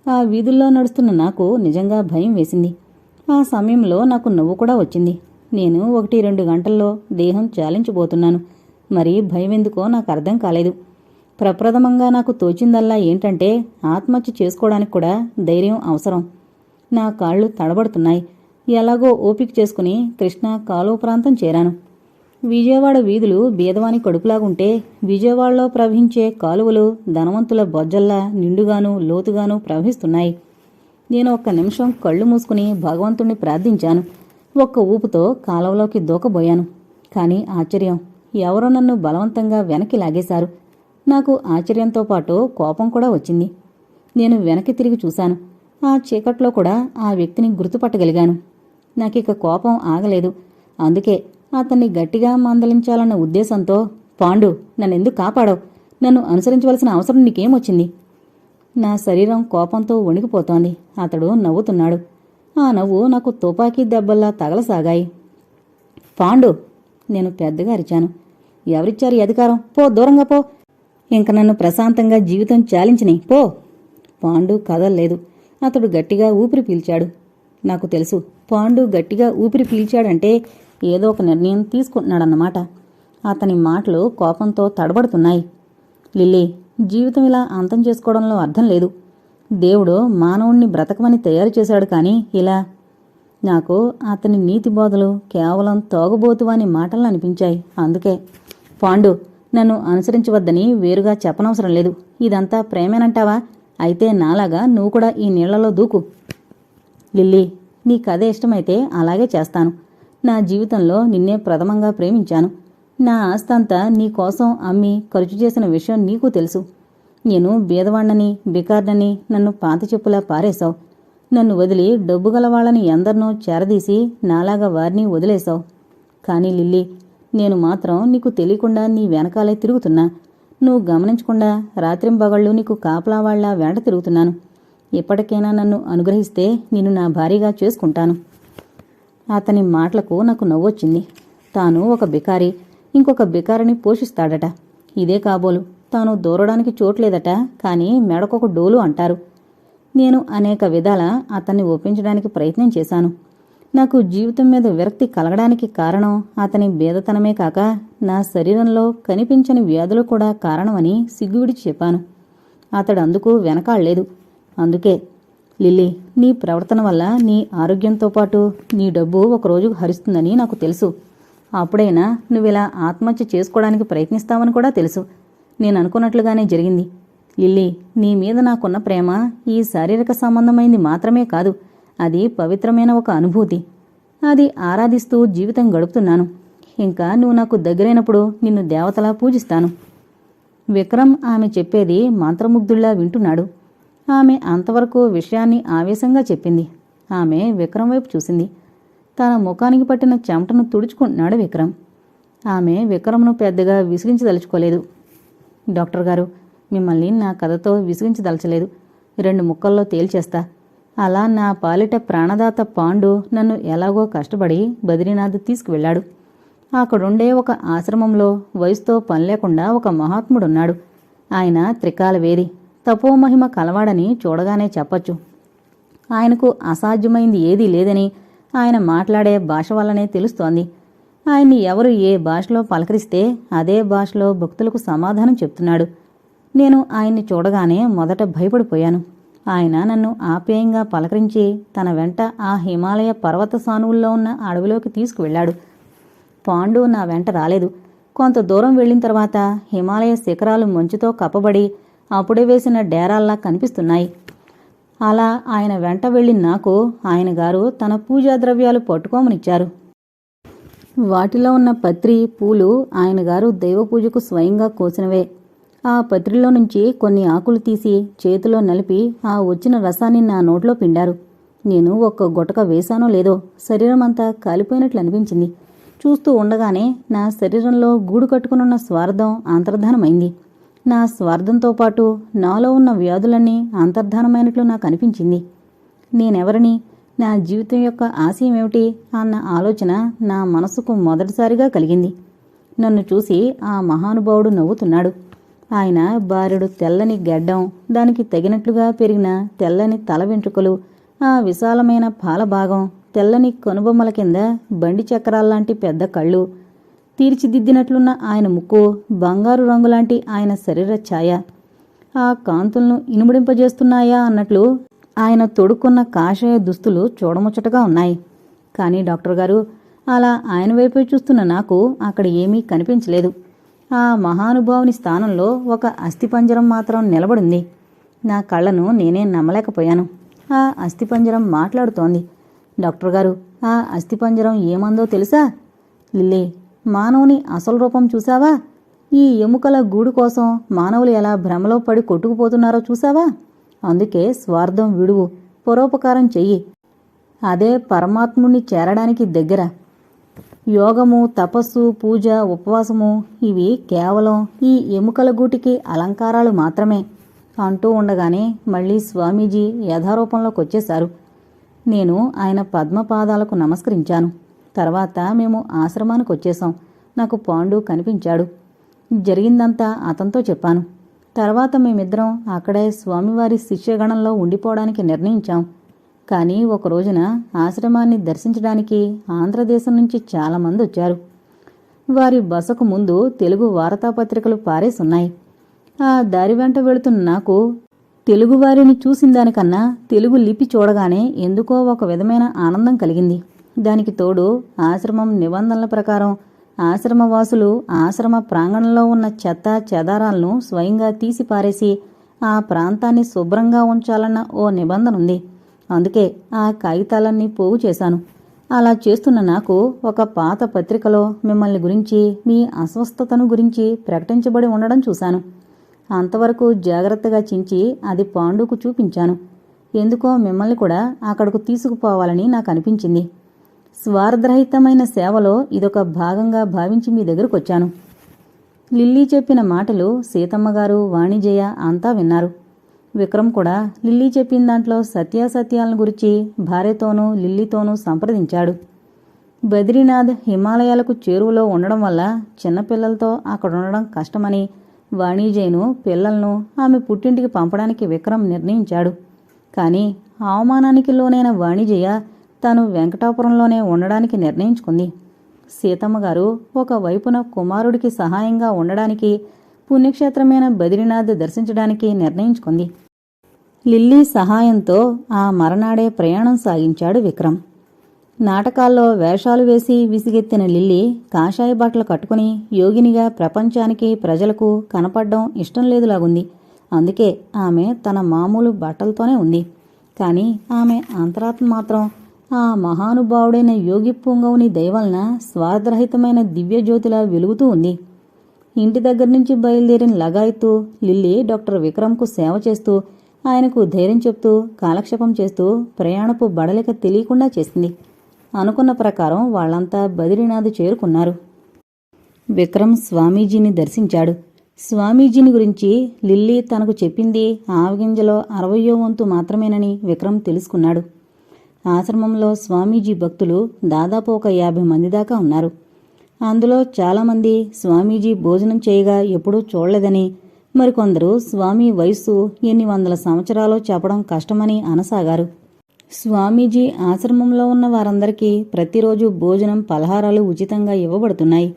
ఆ వీధుల్లో నడుస్తున్న నాకు నిజంగా భయం వేసింది. ఆ సమయంలో నాకు నవ్వు కూడా వచ్చింది. నేను 1-2 గంటల్లో దేహం చాలించిపోతున్నాను. మరి భయమెందుకో నాకు అర్థం కాలేదు. ప్రప్రథమంగా నాకు తోచిందల్లా ఏంటంటే ఆత్మహత్య చేసుకోవడానికి కూడా ధైర్యం అవసరం. నా కాళ్ళు తడబడుతున్నాయి. ఎలాగో ఓపిక చేసుకుని కృష్ణా కాలువ ప్రాంతం చేరాను. విజయవాడ వీధులు బీదవాని కడుపులాగుంటే విజయవాడలో ప్రవహించే కాలువలు ధనవంతుల బొజ్జల్లా నిండుగాను లోతుగాను ప్రవహిస్తున్నాయి. నేను 1 నిమిషం కళ్ళు మూసుకుని భగవంతుణ్ణి ప్రార్థించాను. ఒక్క ఊపుతో కాలువలోకి దూకబోయాను. కాని ఆశ్చర్యం, ఎవరో నన్ను బలవంతంగా వెనక్కి లాగేశారు. నాకు ఆశ్చర్యంతో పాటు కోపం కూడా వచ్చింది. నేను వెనక్కి తిరిగి చూశాను. ఆ చీకట్లో కూడా ఆ వ్యక్తిని గుర్తుపట్టగలిగాను. నాకిక కోపం ఆగలేదు. అందుకే అతన్ని గట్టిగా మందలించాలన్న ఉద్దేశంతో, పాండు, నన్నెందుకు కాపాడావు? నన్ను అనుసరించవలసిన అవసరం నీకేమొచ్చింది? నా శరీరం కోపంతో వణికిపోతోంది. అతడు నవ్వుతున్నాడు. ఆ నవ్వు నాకు తుపాకీ దెబ్బల్లా తగలసాగాయి. పాండు! నేను పెద్దగా అరిచాను. ఎవరిచ్చారు ఈ అధికారం? పో, దూరంగా పో. ఇంక నన్ను ప్రశాంతంగా జీవితం చాలించిని, పో. పాండు కదల్లేదు. అతడు గట్టిగా ఊపిరి పీల్చాడు. నాకు తెలుసు, పాండు గట్టిగా ఊపిరి పీల్చాడంటే ఏదో ఒక నిర్ణయం తీసుకుంటున్నాడన్నమాట. అతని మాటలు కోపంతో తడబడుతున్నాయి. లిల్లీ, జీవితం ఇలా అంతం చేసుకోవడంలో అర్థం లేదు. దేవుడు మానవుణ్ణి బ్రతకమని తయారు చేశాడు. కానీ ఇలా నాకు అతని నీతి బోధలు కేవలం తోగబోతువాని మాటలను అనిపించాయి. అందుకే, పాండు, నన్ను అనుసరించవద్దని వేరుగా చెప్పనవసరం లేదు. ఇదంతా ప్రేమేనంటావా? అయితే నాలాగా నువ్వు కూడా ఈ నీళ్లలో దూకు. లిల్లీ, నీ కథ ఇష్టమైతే అలాగే చేస్తాను. నా జీవితంలో నిన్నే ప్రథమంగా ప్రేమించాను. నా ఆస్తంతా నీ కోసం అమ్మి ఖర్చు చేసిన విషయం నీకు తెలుసు. నేను బీదవాణ్ణని, బికార్నని నన్ను పాత చెప్పులా పారేశావు. నన్ను వదిలి డబ్బు గలవాళ్ళని ఎందరినో చేరదీసి నాలాగా వారిని వదిలేశావు. కానీ లిల్లీ, నేను మాత్రం నీకు తెలియకుండా నీ వెనకాలే తిరుగుతున్నా. నువ్వు గమనించకుండా రాత్రింబగళ్ళు నీకు కాపలావాళ్లా వెంట తిరుగుతున్నాను. ఇప్పటికైనా నన్ను అనుగ్రహిస్తే నిన్ను నా భార్యగా చేసుకుంటాను. అతని మాటలకు నాకు నవ్వొచ్చింది. తాను ఒక బికారి ఇంకొక బికారిని పోషిస్తాడట. ఇదే కాబోలు. తాను దూరడానికి చోట్లేదట, కానీ మెడకొక డోలు అంటారు. నేను అనేక విధాల అతన్ని ఒప్పించడానికి ప్రయత్నం చేశాను. నాకు జీవితం మీద విరక్తి కలగడానికి కారణం అతని బేదతనమే కాక నా శరీరంలో కనిపించని వ్యాధులు కూడా కారణమని సిగ్గువిడిచి చెప్పాను. అతడు అందుకు వెనకాళ్లేదు. అందుకే, లిల్లీ, నీ ప్రవర్తన వల్ల నీ ఆరోగ్యంతో పాటు నీ డబ్బు ఒకరోజు హరిస్తుందని నాకు తెలుసు. అప్పుడైనా నువ్విలా ఆత్మహత్య చేసుకోవడానికి ప్రయత్నిస్తావని కూడా తెలుసు. నేను అనుకున్నట్లుగానే జరిగింది. లిల్లీ, నీ మీద నాకున్న ప్రేమ ఈ శారీరక సంబంధమైంది మాత్రమే కాదు. అది పవిత్రమైన ఒక అనుభూతి. అది ఆరాధిస్తూ జీవితం గడుపుతున్నాను. ఇంకా నువ్వు నాకు దగ్గరైనప్పుడు నిన్ను దేవతలా పూజిస్తాను. విక్రమ్ ఆమె చెప్పేది మంత్రముగ్ధుల్లా వింటున్నాడు. ఆమె అంతవరకు విషయాన్ని ఆవేశంగా చెప్పింది. ఆమె విక్రమ్ వైపు చూసింది. తన ముఖానికి పట్టిన చెమటను తుడుచుకుంటున్నాడు విక్రమ్. ఆమె విక్రమ్ను పెద్దగా విసిగించదలుచుకోలేదు. డాక్టర్ గారు, మిమ్మల్ని నా కథతో విసిగించదలచలేదు. 2 ముక్కల్లో తేల్చేస్తా. అలా నా పాలిట ప్రాణదాత పాండు నన్ను ఎలాగో కష్టపడి బద్రీనాథ్ తీసుకువెళ్లాడు. అక్కడుండే ఒక ఆశ్రమంలో వయసుతో పనిలేకుండా ఒక మహాత్ముడున్నాడు. ఆయన త్రికాలవేది, తపోమహిమ కలవాడని చూడగానే చెప్పొచ్చు. ఆయనకు అసాధ్యమైంది ఏదీ లేదని ఆయన మాట్లాడే భాష వల్లనే తెలుస్తోంది. ఆయన్ని ఎవరు ఏ భాషలో పలకరిస్తే అదే భాషలో భక్తులకు సమాధానం చెప్తున్నాడు. నేను ఆయన్ని చూడగానే మొదట భయపడిపోయాను. ఆయన నన్ను ఆప్యాయంగా పలకరించి తన వెంట ఆ హిమాలయ పర్వత సానువుల్లో ఉన్న అడవిలోకి తీసుకువెళ్లాడు. పాండు నా వెంట రాలేదు. కొంత దూరం వెళ్లిన తర్వాత హిమాలయ శిఖరాలు మంచుతో కప్పబడి అప్పుడే వేసిన డేరాల్లా కనిపిస్తున్నాయి. అలా ఆయన వెంట వెళ్లి నాకు ఆయన గారు తన పూజా ద్రవ్యాలు పట్టుకోమనిచ్చారు. వాటిలో ఉన్న పత్రి, పూలు ఆయన గారు దైవ పూజకు స్వయంగా కోసినవే. ఆ పత్రిలో నుంచి కొన్ని ఆకులు తీసి చేతిలో నలిపి ఆ వచ్చిన రసాన్ని నా నోట్లో పిండారు. నేను ఒక్క గుటక వేశానో లేదో శరీరమంతా కాలిపోయినట్లు అనిపించింది. చూస్తూ ఉండగానే నా శరీరంలో గూడు కట్టుకునున్న స్వార్థం అంతర్ధానమైంది. నా స్వార్థంతో పాటు నాలో ఉన్న వ్యాధులన్నీ అంతర్ధానమైనట్లు నాకు అనిపించింది. నేనెవరిని, నా జీవితం యొక్క ఆశయం ఏమిటి అన్న ఆలోచన నా మనసుకు మొదటిసారిగా కలిగింది. నన్ను చూసి ఆ మహానుభావుడు నవ్వుతున్నాడు. ఆయన బారెడు తెల్లని గెడ్డం, దానికి తగినట్లుగా పెరిగిన తెల్లని తల వెంట్రుకలు, ఆ విశాలమైన పాలభాగం, తెల్లని కనుబొమ్మల కింద బండి చక్రాల్లాంటి పెద్ద కళ్ళు, తీర్చిదిద్దినట్లున్న ఆయన ముక్కు, బంగారు రంగులాంటి ఆయన శరీర ఛాయ, ఆ కాంతులను ఇనుమడింపజేస్తున్నాయా అన్నట్లు ఆయన తొడుక్కున్న కాషాయ దుస్తులు చూడముచ్చటగా ఉన్నాయి. కానీ డాక్టర్ గారు, అలా ఆయన వైపే చూస్తున్న నాకు అక్కడ ఏమీ కనిపించలేదు. ఆ మహానుభావుని స్థానంలో ఒక అస్థిపంజరం మాత్రం నిలబడింది. నా కళ్ళను నేనే నమ్మలేకపోయాను. ఆ అస్థిపంజరం మాట్లాడుతోంది. డాక్టర్ గారు, ఆ అస్థిపంజరం ఏమందో తెలుసా? లిల్లీ, మానవుని అసలు రూపం చూసావా? ఈ ఎముకల గూడు కోసం మానవులు ఎలా భ్రమలో పడి కొట్టుకుపోతున్నారో చూసావా? అందుకే స్వార్థం విడువు, పరోపకారం చెయ్యి. అదే పరమాత్ముణ్ణి చేరడానికి దగ్గర. యోగము, తపస్సు, పూజ, ఉపవాసము ఇవి కేవలం ఈ ఎముకల గూటికి అలంకారాలు మాత్రమే అంటూ ఉండగానే మళ్లీ స్వామీజీ యథారూపంలోకి వచ్చేశారు. నేను ఆయన పద్మపాదాలకు నమస్కరించాను. తర్వాత మేము ఆశ్రమానికి వచ్చేశాం. నాకు పాండు కనిపించాడు. జరిగిందంతా అతనితో చెప్పాను. తర్వాత మేమిద్దరం అక్కడే స్వామివారి శిష్యగణంలో ఉండిపోవడానికి నిర్ణయించాం. కానీ ఒక రోజున ఆశ్రమాన్ని దర్శించడానికి ఆంధ్రదేశం నుంచి చాలామంది వచ్చారు. వారి బసకు ముందు తెలుగు వార్తాపత్రికలు పారేసున్నాయి. ఆ దారి వెంట వెళుతున్న నాకు తెలుగువారిని చూసిన దానికన్నా తెలుగు లిపి చూడగానే ఎందుకో ఒక విధమైన ఆనందం కలిగింది. దానికి తోడు ఆశ్రమం నిబంధనల ప్రకారం ఆశ్రమవాసులు ఆశ్రమ ప్రాంగణంలో ఉన్న చెత్త చెదారాలను స్వయంగా తీసి పారేసి ఆ ప్రాంతాన్ని శుభ్రంగా ఉంచాలన్న ఓ నిబంధన ఉంది. అందుకే ఆ కాగితాలన్నీ పోగు చేశాను. అలా చేస్తున్న నాకు ఒక పాత పత్రికలో మిమ్మల్ని గురించి, మీ అస్వస్థతను గురించి ప్రకటించబడి ఉండడం చూశాను. అంతవరకు జాగ్రత్తగా చించి అది పాండుకు చూపించాను. ఎందుకో మిమ్మల్ని కూడా అక్కడకు తీసుకుపోవాలని నాకు అనిపించింది. స్వార్థరహితమైన సేవలో ఇదొక భాగంగా భావించి మీ దగ్గరకు వచ్చాను. లిల్లీ చెప్పిన మాటలు సీతమ్మగారు, వాణిజయ అంతా విన్నారు. విక్రమ్ కూడా లిల్లీ చెప్పిన దాంట్లో సత్యాసత్యాలను గురించి భార్యతోనూ లిల్లీతోనూ సంప్రదించాడు. బద్రీనాథ్ హిమాలయాలకు చేరువలో ఉండడం వల్ల చిన్నపిల్లలతో అక్కడుండడం కష్టమని వాణిజయను, పిల్లలను ఆమె పుట్టింటికి పంపడానికి విక్రమ్ నిర్ణయించాడు. కానీ అవమానానికి లోనైన వాణిజయ తాను వెంకటాపురంలోనే ఉండడానికి నిర్ణయించుకుంది. సీతమ్మగారు ఒకవైపున కుమారుడికి సహాయంగా ఉండడానికి పుణ్యక్షేత్రమైన బద్రీనాథ్ దర్శించడానికి నిర్ణయించుకుంది. లిల్లీ సహాయంతో ఆ మరనాడే ప్రయాణం సాగించాడు విక్రమ్. నాటకాల్లో వేషాలు వేసి విసిగెత్తిన లిల్లీ కాషాయ బట్టలు కట్టుకుని యోగినిగా ప్రపంచానికి, ప్రజలకు కనపడ్డం ఇష్టం లేదులాగుంది. అందుకే ఆమె తన మామూలు బట్టలతోనే ఉంది. కానీ ఆమె అంతరాత్మ మాత్రం ఆ మహానుభావుడైన యోగి పుంగవుని దయవలన స్వార్థరహితమైన దివ్యజ్యోతిలా వెలుగుతూ ఉంది. ఇంటి దగ్గర నుంచి బయలుదేరిన లగాయత్తు లిల్లీ డాక్టర్ విక్రమ్కు సేవ చేస్తూ, ఆయనకు ధైర్యం చెప్తూ, కాలక్షేపం చేస్తూ ప్రయాణపు బడలిక తెలియకుండా చేసింది. అనుకున్న ప్రకారం వాళ్లంతా బద్రీనాథ్ చేరుకున్నారు. విక్రమ్ స్వామీజీని దర్శించాడు. స్వామీజీని గురించి లిల్లీ తనకు చెప్పింది ఆవగింజలో 60వ వంతు మాత్రమేనని విక్రమ్ తెలుసుకున్నాడు. ఆశ్రమంలో స్వామీజీ భక్తులు దాదాపు ఒక 50 మంది దాకా ఉన్నారు. అందులో చాలామంది స్వామీజీ భోజనం చేయగా ఎప్పుడూ చూడలేదని, మరికొందరు స్వామి వయస్సు ఎన్ని వందల సంవత్సరాలో చెప్పడం కష్టమని అనసాగారు. స్వామీజీ ఆశ్రమంలో ఉన్న వారందరికీ ప్రతిరోజు భోజనం, పలహారాలు ఉచితంగా ఇవ్వబడుతున్నాయి.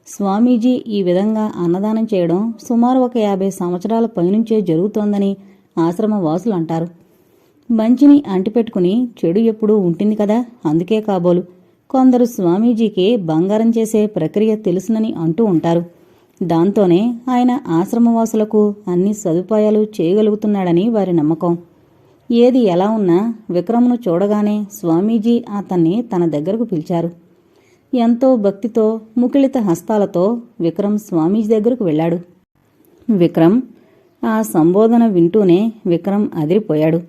స్వామీజీ ఈ విధంగా అన్నదానం చేయడం సుమారు ఒక 50 సంవత్సరాల పైనుంచే జరుగుతోందని ఆశ్రమ వాసులు అంటారు. మంచిని అంటిపెట్టుకుని చెడు ఎప్పుడూ ఉంటుంది కదా, అందుకే కాబోలు కొందరు స్వామీజీకి బంగారం చేసే ప్రక్రియ తెలుసునని అంటూ ఉంటారు. దాంతోనే ఆయన ఆశ్రమవాసులకు అన్ని సదుపాయాలు చేయగలుగుతున్నాడని వారి నమ్మకం. ఏది ఎలా ఉన్నా విక్రమ్ను చూడగానే స్వామీజీ అతన్ని తన దగ్గరకు పిలిచారు. ఎంతో భక్తితో, ముకుళిత హస్తాలతో విక్రమ్ స్వామీజీ దగ్గరకు వెళ్ళాడు. విక్రమ్. ఆ సంబోధన వింటూనే విక్రమ్ అదిరిపోయాడు.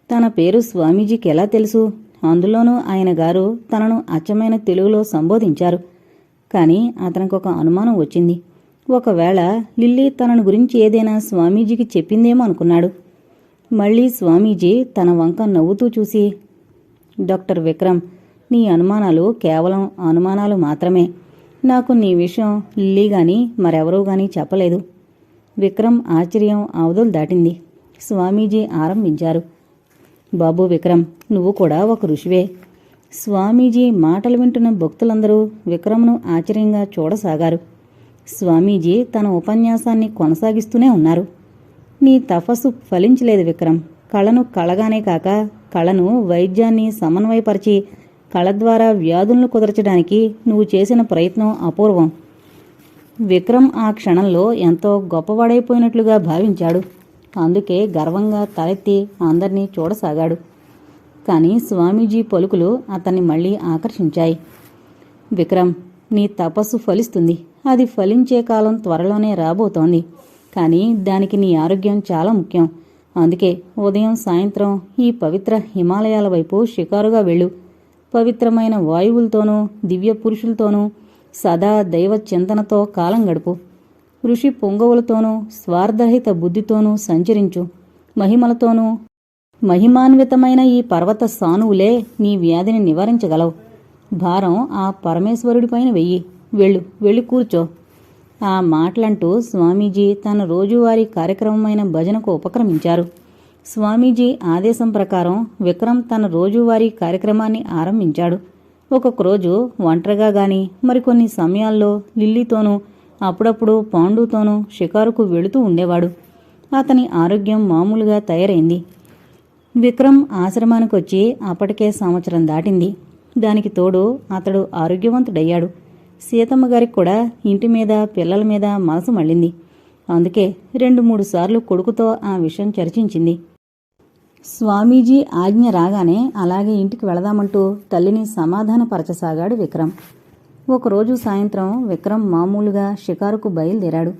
తన పేరు స్వామీజీకి ఎలా తెలుసు? అందులోనూ ఆయన గారు తనను అచ్చమైన తెలుగులో సంబోధించారు. కానీ అతనికొక అనుమానం వచ్చింది. ఒకవేళ లిల్లీ తనను గురించి ఏదైనా స్వామీజీకి చెప్పిందేమో అనుకున్నాడు. మళ్ళీ స్వామీజీ తన వంక నవ్వుతూ చూసి, డాక్టర్ విక్రమ్, నీ అనుమానాలు కేవలం అనుమానాలు మాత్రమే. నాకు నీ విషయం లిల్లీ గాని మరెవరూ గాని చెప్పలేదు. విక్రమ్ ఆశ్చర్యం అవధులు దాటింది. స్వామీజీ ఆరంభించారు. బాబు విక్రమ్, నువ్వు కూడా ఒక ఋషివే. స్వామీజీ మాటలు వింటున్న భక్తులందరూ విక్రమ్ను ఆశ్చర్యంగా చూడసాగారు. స్వామీజీ తన ఉపన్యాసాన్ని కొనసాగిస్తూనే ఉన్నారు. నీ తపస్సు ఫలించలేదు విక్రమ్. కళను కళగానే కాక కళను వైద్యాన్ని సమన్వయపరిచి కళ ద్వారా వ్యాధులను కుదర్చడానికి నువ్వు చేసిన ప్రయత్నం అపూర్వం. విక్రమ్ ఆ క్షణంలో ఎంతో గొప్పవాడైపోయినట్లుగా భావించాడు. అందుకే గర్వంగా తలెత్తి అందర్నీ చూడసాగాడు. కానీ స్వామీజీ పలుకులు అతన్ని మళ్లీ ఆకర్షించాయి. విక్రమ్, నీ తపస్సు ఫలిస్తుంది. అది ఫలించే కాలం త్వరలోనే రాబోతోంది. కానీ దానికి నీ ఆరోగ్యం చాలా ముఖ్యం. అందుకే ఉదయం సాయంత్రం ఈ పవిత్ర హిమాలయాల వైపు షికారుగా వెళ్ళు. పవిత్రమైన వాయువులతోనూ దివ్య పురుషులతోనూ సదా దైవ చింతనతో కాలం గడుపు. ఋషి పొంగవులతోనూ స్వార్థరహిత బుద్ధితోనూ సంచరించు. మహిమలతోనూ మహిమాన్వితమైన ఈ పర్వత సానువులే నీ వ్యాధిని నివారించగలవు. భారం ఆ పరమేశ్వరుడిపైన వెయ్యి. వెళ్ళి కూర్చో. ఆ మాటలంటూ స్వామీజీ తన రోజువారీ కార్యక్రమమైన భజనకు ఉపక్రమించారు. స్వామీజీ ఆదేశం ప్రకారం విక్రమ్ తన రోజువారీ కార్యక్రమాన్ని ఆరంభించాడు. ఒక్కొక్క రోజు ఒంటరిగా గాని మరికొన్ని సమయాల్లో లిల్లీతోనూ అప్పుడప్పుడు పాండుతోనూ షికారుకు వెళుతూ ఉండేవాడు. అతని ఆరోగ్యం మామూలుగా తయారైంది. విక్రమ్ ఆశ్రమానికొచ్చి అప్పటికే సంవత్సరం దాటింది. దానికి తోడు అతడు ఆరోగ్యవంతుడయ్యాడు. సీతమ్మ గారికి కూడా ఇంటి మీద పిల్లల మీద మనసు మళ్ళింది. అందుకే 2-3 సార్లు కొడుకుతో ఆ విషయం చర్చించింది. స్వామీజీ ఆజ్ఞ రాగానే అలాగే ఇంటికి వెళదామంటూ తల్లిని సమాధానపరచసాగాడు విక్రమ్. ఒకరోజు సాయంత్రం విక్రమ్ మామూలుగా షికారుకు బయలుదేరాడు.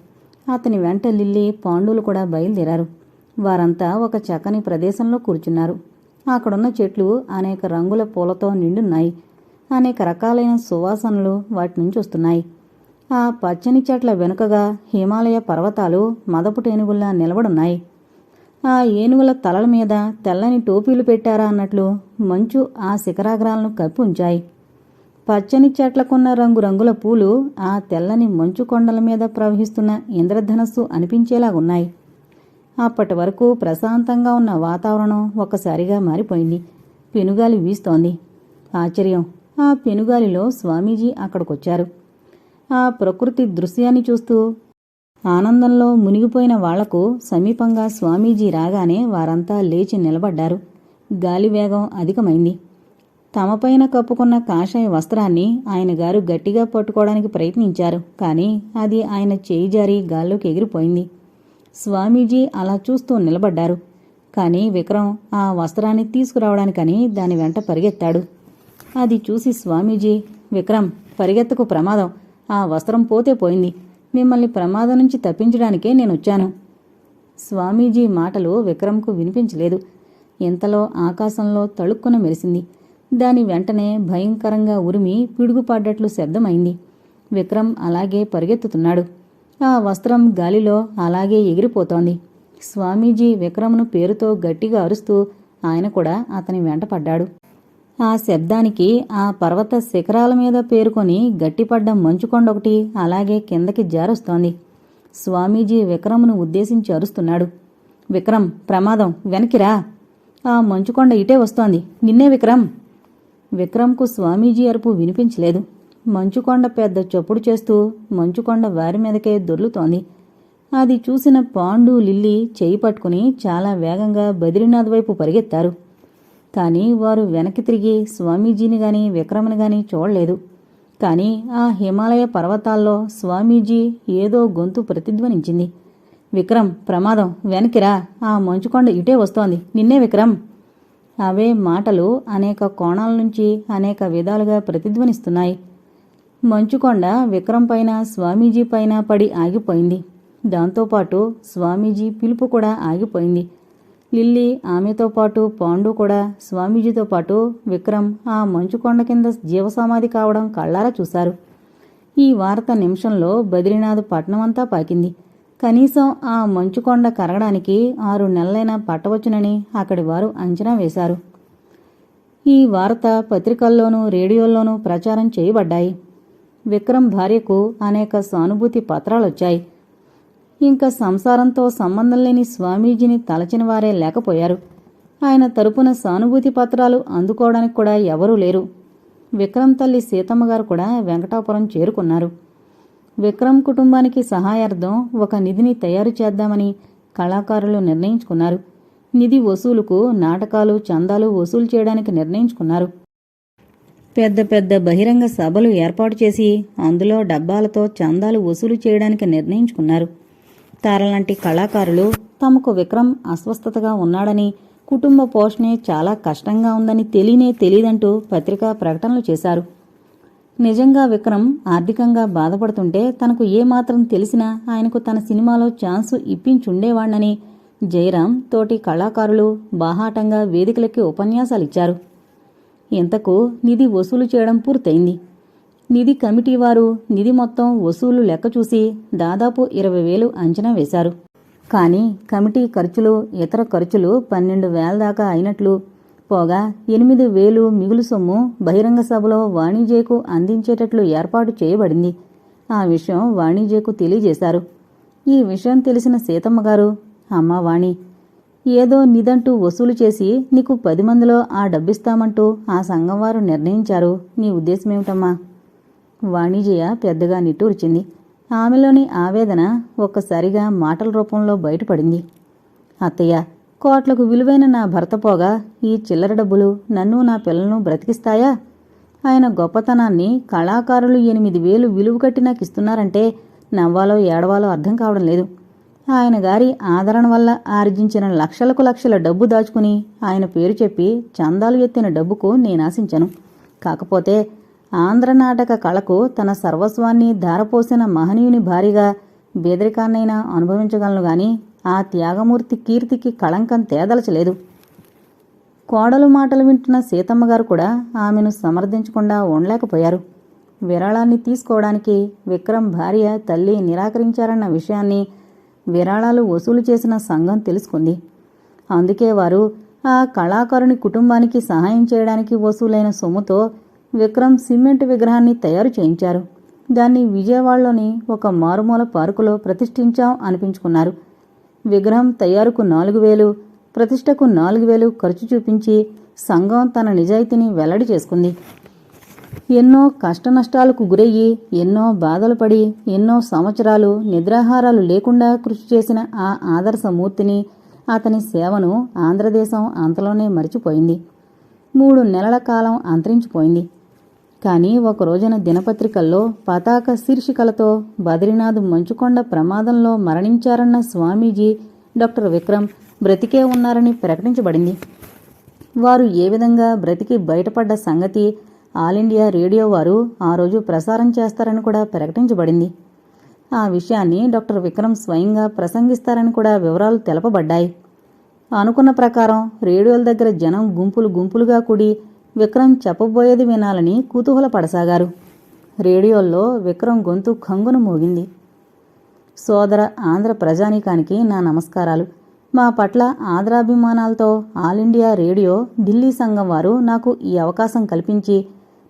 అతని వెంట లిల్లీ, పాండులు కూడా బయలుదేరారు. వారంతా ఒక చక్కని ప్రదేశంలో కూర్చున్నారు. అక్కడున్న చెట్లు అనేక రంగుల పూలతో నిండున్నాయి. అనేక రకాలైన సువాసనలు వాటి నుంచి వస్తున్నాయి. ఆ పచ్చని చెట్ల వెనుకగా హిమాలయ పర్వతాలు మదపు ఏనుగుల్లా నిలబడున్నాయి. ఆ ఏనుగుల తలల మీద తెల్లని టోపీలు పెట్టారా అన్నట్లు మంచు ఆ శిఖరాగ్రాలను కప్పి ఉంచాయి. పచ్చని చెట్లకున్న రంగురంగుల పూలు ఆ తెల్లని మంచు కొండల మీద ప్రవహిస్తున్న ఇంద్రధనస్సు అనిపించేలాగున్నాయి. అప్పటి వరకు ప్రశాంతంగా ఉన్న వాతావరణం ఒక్కసారిగా మారిపోయింది. పెనుగాలి వీస్తోంది. ఆశ్చర్యం, ఆ పెనుగాలిలో స్వామీజీ అక్కడికొచ్చారు. ఆ ప్రకృతి దృశ్యాన్ని చూస్తూ ఆనందంలో మునిగిపోయిన వాళ్లకు సమీపంగా స్వామీజీ రాగానే వారంతా లేచి నిలబడ్డారు. గాలివేగం అధికమైంది. తమపైన కప్పుకున్న కాషాయ వస్త్రాన్ని ఆయన గారు గట్టిగా పట్టుకోవడానికి ప్రయత్నించారు. కానీ అది ఆయన చేయి జారి గాల్లోకి ఎగిరిపోయింది. స్వామీజీ అలా చూస్తూ నిలబడ్డారు. కానీ విక్రమ్ ఆ వస్త్రాన్ని తీసుకురావడానికని దాని వెంట పరిగెత్తాడు. అది చూసి స్వామీజీ, విక్రమ్, పరిగెత్తకు, ప్రమాదం. ఆ వస్త్రం పోతే పోయింది. మిమ్మల్ని ప్రమాదం నుంచి తప్పించడానికే నేనొచ్చాను. స్వామీజీ మాటలు విక్రమ్కు వినిపించలేదు. ఇంతలో ఆకాశంలో తళుక్కున మెరిసింది. దాని వెంటనే భయంకరంగా ఉరిమి పిడుగుపడ్డట్లు శబ్దమైంది. విక్రమ్ అలాగే పరిగెత్తుతున్నాడు. ఆ వస్త్రం గాలిలో అలాగే ఎగిరిపోతోంది. స్వామీజీ విక్రమ్ను పేరుతో గట్టిగా అరుస్తూ ఆయన కూడా అతని వెంట పడ్డాడు. ఆ శబ్దానికి ఆ పర్వత శిఖరాల మీద పేరుకొని గట్టిపడ్డ మంచుకొండొకటి అలాగే కిందకి జారొస్తోంది. స్వామీజీ విక్రమ్ను ఉద్దేశించి అరుస్తున్నాడు. విక్రమ్, ప్రమాదం, వెనకిరా. ఆ మంచుకొండ ఇటే వస్తోంది. నిన్నే విక్రమ్. విక్రమ్కు స్వామీజీ అరుపు వినిపించలేదు. మంచుకొండ పెద్ద చప్పుడు చేస్తూ మంచుకొండ వారి మీదకే దొర్లుతోంది. అది చూసిన పాండు, లిల్లీ చేయి పట్టుకుని చాలా వేగంగా బద్రీనాథ్ వైపు పరిగెత్తారు. కానీ వారు వెనక్కి తిరిగి స్వామీజీని గాని విక్రమ్ని గాని చూడలేదు. కానీ ఆ హిమాలయ పర్వతాల్లో స్వామీజీ ఏదో గొంతు ప్రతిధ్వనించింది. విక్రమ్, ప్రమాదం, వెనకిరా. ఆ మంచుకొండ ఇటే వస్తోంది. నిన్నే విక్రమ్. అవే మాటలు అనేక కోణాల నుంచి అనేక విధాలుగా ప్రతిధ్వనిస్తున్నాయి. మంచుకొండ విక్రమ్ పైన, స్వామీజీ పైన పడి ఆగిపోయింది. దాంతోపాటు స్వామీజీ పిలుపు కూడా ఆగిపోయింది. లిల్లీ, ఆమెతో పాటు పాండు కూడా స్వామీజీతో పాటు విక్రమ్ ఆ మంచుకొండ కింద జీవసమాధి కావడం కళ్ళారా చూశారు. ఈ వార్త నిమిషంలో బద్రీనాథ్ పట్నమంతా పాకింది. కనీసం ఆ మంచుకొండ కరగడానికి 6 నెలలైనా పట్టవచ్చునని అక్కడి వారు అంచనా వేశారు. ఈ వార్త పత్రికల్లోనూ రేడియోల్లోనూ ప్రచారం చేయబడ్డాయి. విక్రమ్ భార్యకు అనేక సానుభూతి పత్రాలొచ్చాయి. ఇంకా సంసారంతో సంబంధం లేని స్వామీజీని తలచిన వారే లేకపోయారు. ఆయన తరపున సానుభూతి పత్రాలు అందుకోవడానికి కూడా ఎవరూ లేరు. విక్రమ్ తల్లి సీతమ్మగారు కూడా వెంకటాపురం చేరుకున్నారు. విక్రమ్ కుటుంబానికి సహాయార్థం ఒక నిధిని తయారు చేద్దామని కళాకారులు నిర్ణయించుకున్నారు. నిధి వసూలుకు నాటకాలు, చందాలు వసూలు చేయడానికి నిర్ణయించుకున్నారు. పెద్ద పెద్ద బహిరంగ సభలు ఏర్పాటు చేసి అందులో డబ్బాలతో చందాలు వసూలు చేయడానికి నిర్ణయించుకున్నారు. తారలాంటి కళాకారులు తమకు విక్రమ్ అస్వస్థతగా ఉన్నాడని, కుటుంబ పోషణే చాలా కష్టంగా ఉందని తెలీదంటూ పత్రికా ప్రకటనలు చేశారు. నిజంగా విక్రమ్ ఆర్థికంగా బాధపడుతుంటే తనకు ఏమాత్రం తెలిసినా ఆయనకు తన సినిమాలో ఛాన్సు ఇప్పించుండేవాణ్ణని జయరాం తోటి కళాకారులు బాహాటంగా వేదికలకి ఉపన్యాసాలిచ్చారు. ఇంతకు నిధి వసూలు చేయడం పూర్తయింది. నిధి కమిటీ వారు నిధి మొత్తం వసూలు లెక్క చూసి దాదాపు 20,000 అంచనా వేశారు. కానీ కమిటీ ఖర్చులు, ఇతర ఖర్చులు 12,000 దాకా అయినట్లు, పోగా 8,000 మిగులు సొమ్ము బహిరంగ సభలో వాణిజ్యకు అందించేటట్లు ఏర్పాటు చేయబడింది. ఆ విషయం వాణిజ్యకు తెలియజేశారు. ఈ విషయం తెలిసిన సీతమ్మగారు, అమ్మా వాణి, ఏదో నిదంటూ వసూలు చేసి నీకు 10 మందిలో ఆ డబ్బిస్తామంటూ ఆ సంఘం వారు నిర్ణయించారు. నీ ఉద్దేశమేమిటమ్మా? వాణిజ్య పెద్దగా నిట్టూర్చింది. ఆమెలోని ఆవేదన ఒక్కసారిగా మాటల రూపంలో బయటపడింది. అత్తయ్య, కోట్లకు విలువైన నా భర్త పోగా ఈ చిల్లర డబ్బులు నన్ను నా పిల్లలను బ్రతికిస్తాయా? ఆయన గొప్పతనాన్ని కళాకారులు 8,000 విలువ కట్టి నాకిస్తున్నారంటే నవ్వాలో ఏడవాలో అర్థం కావడం లేదు. ఆయన గారి ఆదరణ వల్ల ఆర్జించిన లక్షలకు లక్షల డబ్బు దాచుకుని ఆయన పేరు చెప్పి చందాలు ఎత్తిన డబ్బుకు నేనాశించను. కాకపోతే ఆంధ్ర నాటక కళకు తన సర్వస్వాన్ని ధారపోసిన మహనీయుని భారీగా బేదరికాన్నైనా అనుభవించగలను గాని ఆ త్యాగమూర్తి కీర్తికి కళంకం తేదలచలేదు. కోడలు మాటలు వింటున్న సీతమ్మగారు కూడా ఆమెను సమర్థించకుండా ఉండలేకపోయారు. విరాళాన్ని తీసుకోవడానికి విక్రమ్ భార్య, తల్లి నిరాకరించారన్న విషయాన్ని విరాళాలు వసూలు చేసిన సంఘం తెలుసుకుంది. అందుకే వారు ఆ కళాకారుని కుటుంబానికి సహాయం చేయడానికి వసూలైన సొమ్ముతో విక్రమ్ సిమెంట్ విగ్రహాన్ని తయారు చేయించారు. దాన్ని విజయవాడలోని ఒక మారుమూల పార్కులో ప్రతిష్ఠించాం అనిపించుకున్నారు. విగ్రహం తయారుకు 4,000, ప్రతిష్టకు 4,000 ఖర్చు చూపించి సంఘం తన నిజాయితీని వెల్లడి చేసుకుంది. ఎన్నో కష్టనష్టాలకు గురయ్యి, ఎన్నో బాధలు పడి, ఎన్నో సంవత్సరాలు నిద్రాహారాలు లేకుండా కృషి చేసిన ఆ ఆదర్శమూర్తిని, అతని సేవను ఆంధ్రదేశం అంతలోనే మరిచిపోయింది. 3 నెలల కాలం అంతరించిపోయింది. కానీ ఒకరోజున దినపత్రికల్లో పతాక శీర్షికలతో బద్రీనాథ్ మంచుకొండ ప్రమాదంలో మరణించారన్న స్వామీజీ డాక్టర్ విక్రమ్ బ్రతికే ఉన్నారని ప్రకటించబడింది. వారు ఏ విధంగా బ్రతికి బయటపడ్డ సంగతి ఆల్ ఇండియా రేడియో వారు ఆ రోజు ప్రసారం చేస్తారని కూడా ప్రకటించబడింది. ఆ విషయాన్ని డాక్టర్ విక్రమ్ స్వయంగా ప్రసంగిస్తారని కూడా వివరాలు తెలపబడ్డాయి. అనుకున్న ప్రకారం రేడియోల దగ్గర జనం గుంపులు గుంపులుగా కూడి విక్రమ్ చెప్పబోయేది వినాలని కుతూహలపడసాగారు. రేడియోల్లో విక్రమ్ గొంతు ఖంగున మోగింది. సోదర ఆంధ్ర ప్రజానీకానికి నా నమస్కారాలు. మా పట్ల ఆదరాభిమానాలతో ఆల్ ఇండియా రేడియో ఢిల్లీ సంఘం వారు నాకు ఈ అవకాశం కల్పించి,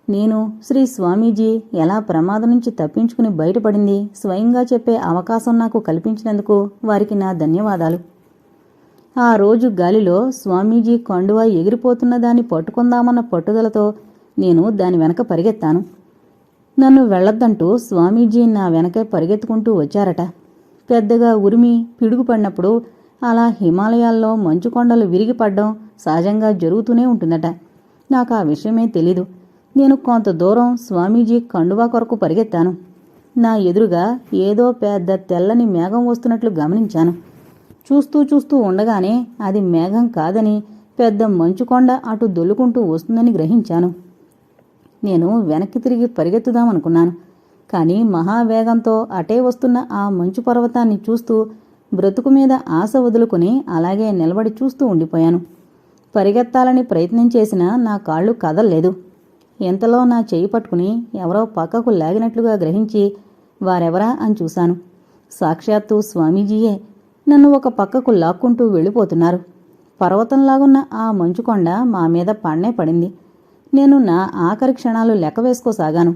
నేను శ్రీ స్వామీజీ ఎలా ప్రమాదం నుంచి తప్పించుకుని బయటపడింది స్వయంగా చెప్పే అవకాశం నాకు కల్పించినందుకు వారికి నా ధన్యవాదాలు. ఆ రోజు గాలిలో స్వామీజీ కండువా ఎగిరిపోతున్న దాన్ని పట్టుకుందామన్న పట్టుదలతో నేను దాని వెనక పరిగెత్తాను. నన్ను వెళ్లొద్దంటూ స్వామీజీ నా వెనకే పరిగెత్తుకుంటూ వచ్చారట. పెద్దగా ఉరిమి పిడుగుపడినప్పుడు అలా హిమాలయాల్లో మంచుకొండలు విరిగిపడ్డం సహజంగా జరుగుతూనే ఉంటుందట. నాకు ఆ విషయమే తెలీదు. నేను కొంత దూరం స్వామీజీ కండువా కొరకు పరిగెత్తాను. నా ఎదురుగా ఏదో పెద్ద తెల్లని మేఘం వస్తున్నట్లు గమనించాను. చూస్తూ ఉండగానే అది మేఘం కాదని, పెద్ద మంచుకొండ అటు దొల్లుకుంటూ వస్తుందని గ్రహించాను. నేను వెనక్కి తిరిగి పరిగెత్తుదామనుకున్నాను. కానీ మహావేగంతో అటే వస్తున్న ఆ మంచు పర్వతాన్ని చూస్తూ బ్రతుకు మీద ఆశ వదులుకుని అలాగే నిలబడి చూస్తూ ఉండిపోయాను. పరిగెత్తాలని ప్రయత్నం చేసినా నా కాళ్ళు కదల్లేదు. ఎంతలో నా చెయ్యి పట్టుకుని ఎవరో పక్కకు లాగినట్లుగా గ్రహించి వారెవరా అని చూశాను. సాక్షాత్తు స్వామీజీయే నన్ను ఒక పక్కకు లాక్కుంటూ వెళ్ళిపోతున్నారు. పర్వతంలాగున్న ఆ మంచుకొండ మా మీద పడనే పడింది. నేను నా ఆఖరి క్షణాలు లెక్క వేసుకోసాగాను.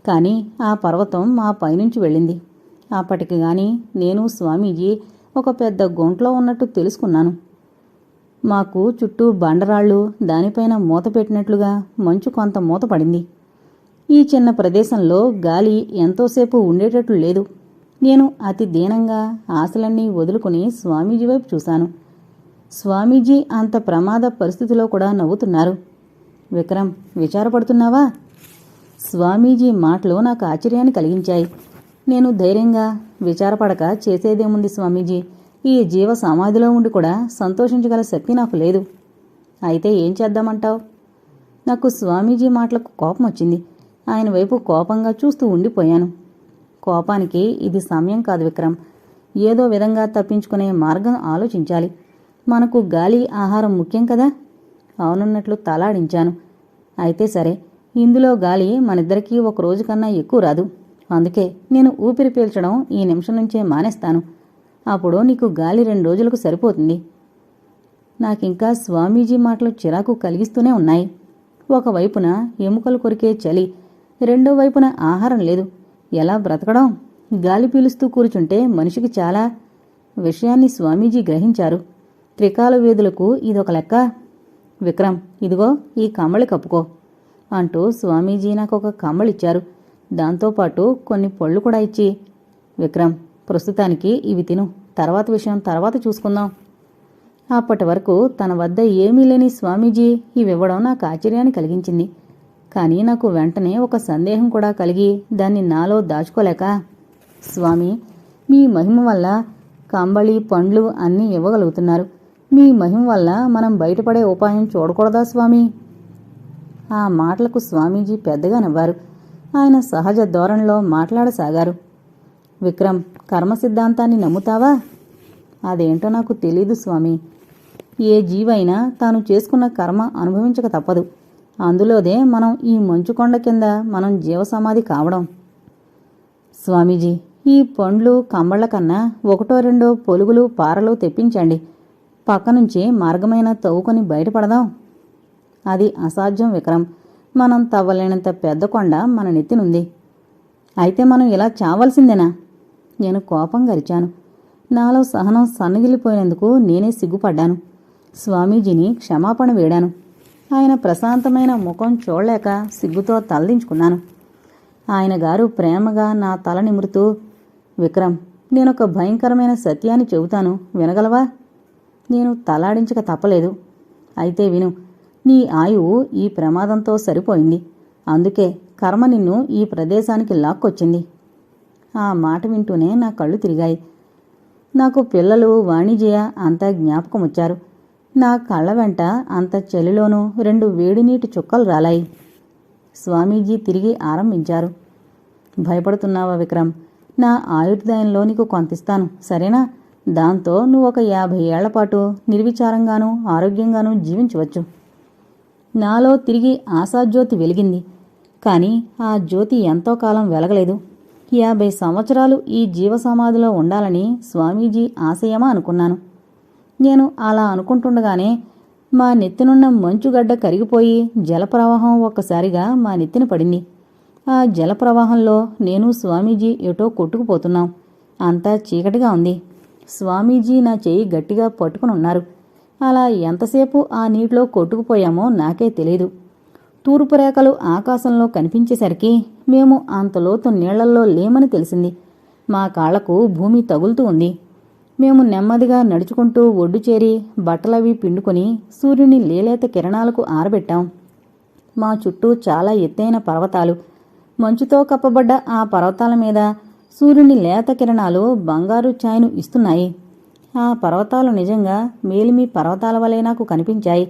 కానీ ఆ పర్వతం మా పైనుంచి వెళ్ళింది. అప్పటికి గాని నేను స్వామీజీ ఒక పెద్ద గుంట్లో ఉన్నట్టు తెలుసుకున్నాను. మాకు చుట్టూ బండరాళ్ళు, దానిపైన మూత పెట్టినట్లుగా మంచు కొంత మూత పడింది. ఈ చిన్న ప్రదేశంలో గాలి ఎంతోసేపు ఉండేటట్లు లేదు. నేను అతి దీనంగా ఆశలన్నీ వదులుకుని స్వామీజీ వైపు చూశాను. స్వామీజీ అంత ప్రమాద పరిస్థితిలో కూడా నవ్వుతున్నారు. విక్రమ్, విచారపడుతున్నావా? స్వామీజీ మాటలు నాకు ఆశ్చర్యాన్ని కలిగించాయి. నేను ధైర్యంగా, విచారపడక చేసేదేముంది స్వామీజీ, ఈ జీవ సమాధిలో ఉండి కూడా సంతోషించగల శక్తి నాకు లేదు. అయితే ఏం చేద్దామంటావు? నాకు స్వామీజీ మాటలకు కోపం వచ్చింది. ఆయన వైపు కోపంగా చూస్తూ ఉండిపోయాను. కోపానికి ఇది సమయం కాదు విక్రమ్. ఏదో విధంగా తప్పించుకునే మార్గం ఆలోచించాలి. మనకు గాలి, ఆహారం ముఖ్యం కదా. అవునున్నట్లు తలాడించాను. అయితే సరే, ఇందులో గాలి మనిద్దరికీ ఒక రోజు కన్నా ఎక్కువ రాదు. అందుకే నేను ఊపిరి పీల్చడం ఈ నిమిషం నుంచే మానేస్తాను. అప్పుడు నీకు గాలి 2 రోజులకు సరిపోతుంది. నాకింకా స్వామీజీ మాటలు చిరాకు కలిగిస్తూనే ఉన్నాయి. ఒకవైపున ఎముకలు కొరికే చలి, రెండో వైపున ఆహారం లేదు. ఎలా బ్రతకడం? గాలి పీలుస్తూ కూర్చుంటే మనిషికి చాలా విషయాన్ని స్వామీజీ గ్రహించారు. త్రికాల వేదులకు ఇదొక లెక్క. విక్రమ్, ఇదిగో ఈ కమ్మళి కప్పుకో అంటూ స్వామీజీ నాకొక కమ్మళిచ్చారు. దాంతోపాటు కొన్ని పళ్ళు కూడా ఇచ్చి, విక్రమ్, ప్రస్తుతానికి ఇవి తిను, తర్వాత విషయం తర్వాత చూసుకుందాం. అప్పటి వరకు తన వద్ద ఏమీ లేని స్వామీజీ ఇవివ్వడం నాకు ఆశ్చర్యాన్ని కలిగించింది. కానీ నాకు వెంటనే ఒక సందేహం కూడా కలిగి దాన్ని నాలో దాచుకోలేక, స్వామి, మీ మహిమ వల్ల కంబళి, పండ్లు అన్నీ ఇవ్వగలుగుతున్నారు. మీ మహిమ వల్ల మనం బయటపడే ఉపాయం చూడకూడదా స్వామి? ఆ మాటలకు స్వామీజీ పెద్దగా నవ్వారు. ఆయన సహజ ధోరణిలో మాట్లాడసాగారు. విక్రమ్, కర్మ సిద్ధాంతాన్ని నమ్ముతావా? అదేంటో నాకు తెలీదు స్వామి. ఏ జీవైనా తాను చేసుకున్న కర్మ అనుభవించక తప్పదు. అందులోదే మనం ఈ మంచుకొండ కింద మనం జీవసమాధి కావడం. స్వామీజీ, ఈ పండ్లు, కంబళ్ల కన్నా 1-2 పొలుగులు, పారలు తెప్పించండి. పక్కనుంచి మార్గమైన తవ్వుకొని బయటపడదాం. అది అసాధ్యం విక్రమ్. మనం తవ్వలేనంత పెద్ద కొండ మన నెత్తినుంది. అయితే మనం ఇలా చావాల్సిందేనా? నేను కోపంగా అరిచాను. నాలో సహనం సన్నగిల్లిపోయినందుకు నేనే సిగ్గుపడ్డాను. స్వామీజీని క్షమాపణ వేడాను. ఆయన ప్రశాంతమైన ముఖం చూడలేక సిగ్గుతో తలదించుకున్నాను. ఆయన గారు ప్రేమగా నా తల నిమురుతూ, విక్రమ్, నేనొక భయంకరమైన సత్యాన్ని చెబుతాను, వినగలవా? నేను తలాడించక తప్పలేదు. అయితే విను. నీ ఆయువు ఈ ప్రమాదంతో సరిపోయింది. అందుకే కర్మ నిన్ను ఈ ప్రదేశానికి లాక్కొచ్చింది. ఆ మాట వింటూనే నా కళ్ళు తిరిగాయి. నాకు పిల్లలు, వాణిజ్య అంతా జ్ఞాపకమొచ్చారు. నా కళ్ళ వెంట అంత చలిలోనూ 2 వేడినీటి చుక్కలు రాలాయి. స్వామీజీ తిరిగి ఆరంభించారు. భయపడుతున్నావా విక్రమ్? నా ఆయుర్దాయంలో నీకు కొంతిస్తాను, సరేనా? దాంతో నువ్వు ఒక 50 ఏళ్లపాటు నిర్విచారంగానూ ఆరోగ్యంగానూ జీవించవచ్చు. నాలో తిరిగి ఆశాజ్యోతి వెలిగింది. కానీ ఆ జ్యోతి ఎంతో కాలం వెలగలేదు. 50 సంవత్సరాలు ఈ జీవసమాధిలో ఉండాలని స్వామీజీ ఆశయమా అనుకున్నాను. నేను అలా అనుకుంటుండగానే మా నెత్తినున్న మంచుగడ్డ కరిగిపోయి జలప్రవాహం ఒక్కసారిగా మా నెత్తిన పడింది. ఆ జలప్రవాహంలో నేను స్వామీజీ ఎటో కొట్టుకుపోతున్నాం. అంతా చీకటిగా ఉంది. స్వామీజీ నా చెయ్యి గట్టిగా పట్టుకుని ఉన్నారు. అలా ఎంతసేపు ఆ నీటిలో కొట్టుకుపోయామో నాకే తెలీదు. తూర్పు రేఖలు ఆకాశంలో కనిపించేసరికి మేము అంతలోతు నీళ్లల్లో లేమని తెలిసింది. మా కాళ్లకు భూమి తగులుతూ ఉంది. మేము నెమ్మదిగా నడుచుకుంటూ ఒడ్డు చేరి బట్టలవి పిండుకొని సూర్యుని లేలేత కిరణాలకు ఆరబెట్టాం. మా చుట్టూ చాలా ఎత్తైన పర్వతాలు. మంచుతో కప్పబడ్డ ఆ పర్వతాల మీద సూర్యుని లేత కిరణాలు బంగారు ఛాయను ఇస్తున్నాయి. ఆ పర్వతాలు నిజంగా మేలిమి పర్వతాల వలె నాకు కనిపించాయి.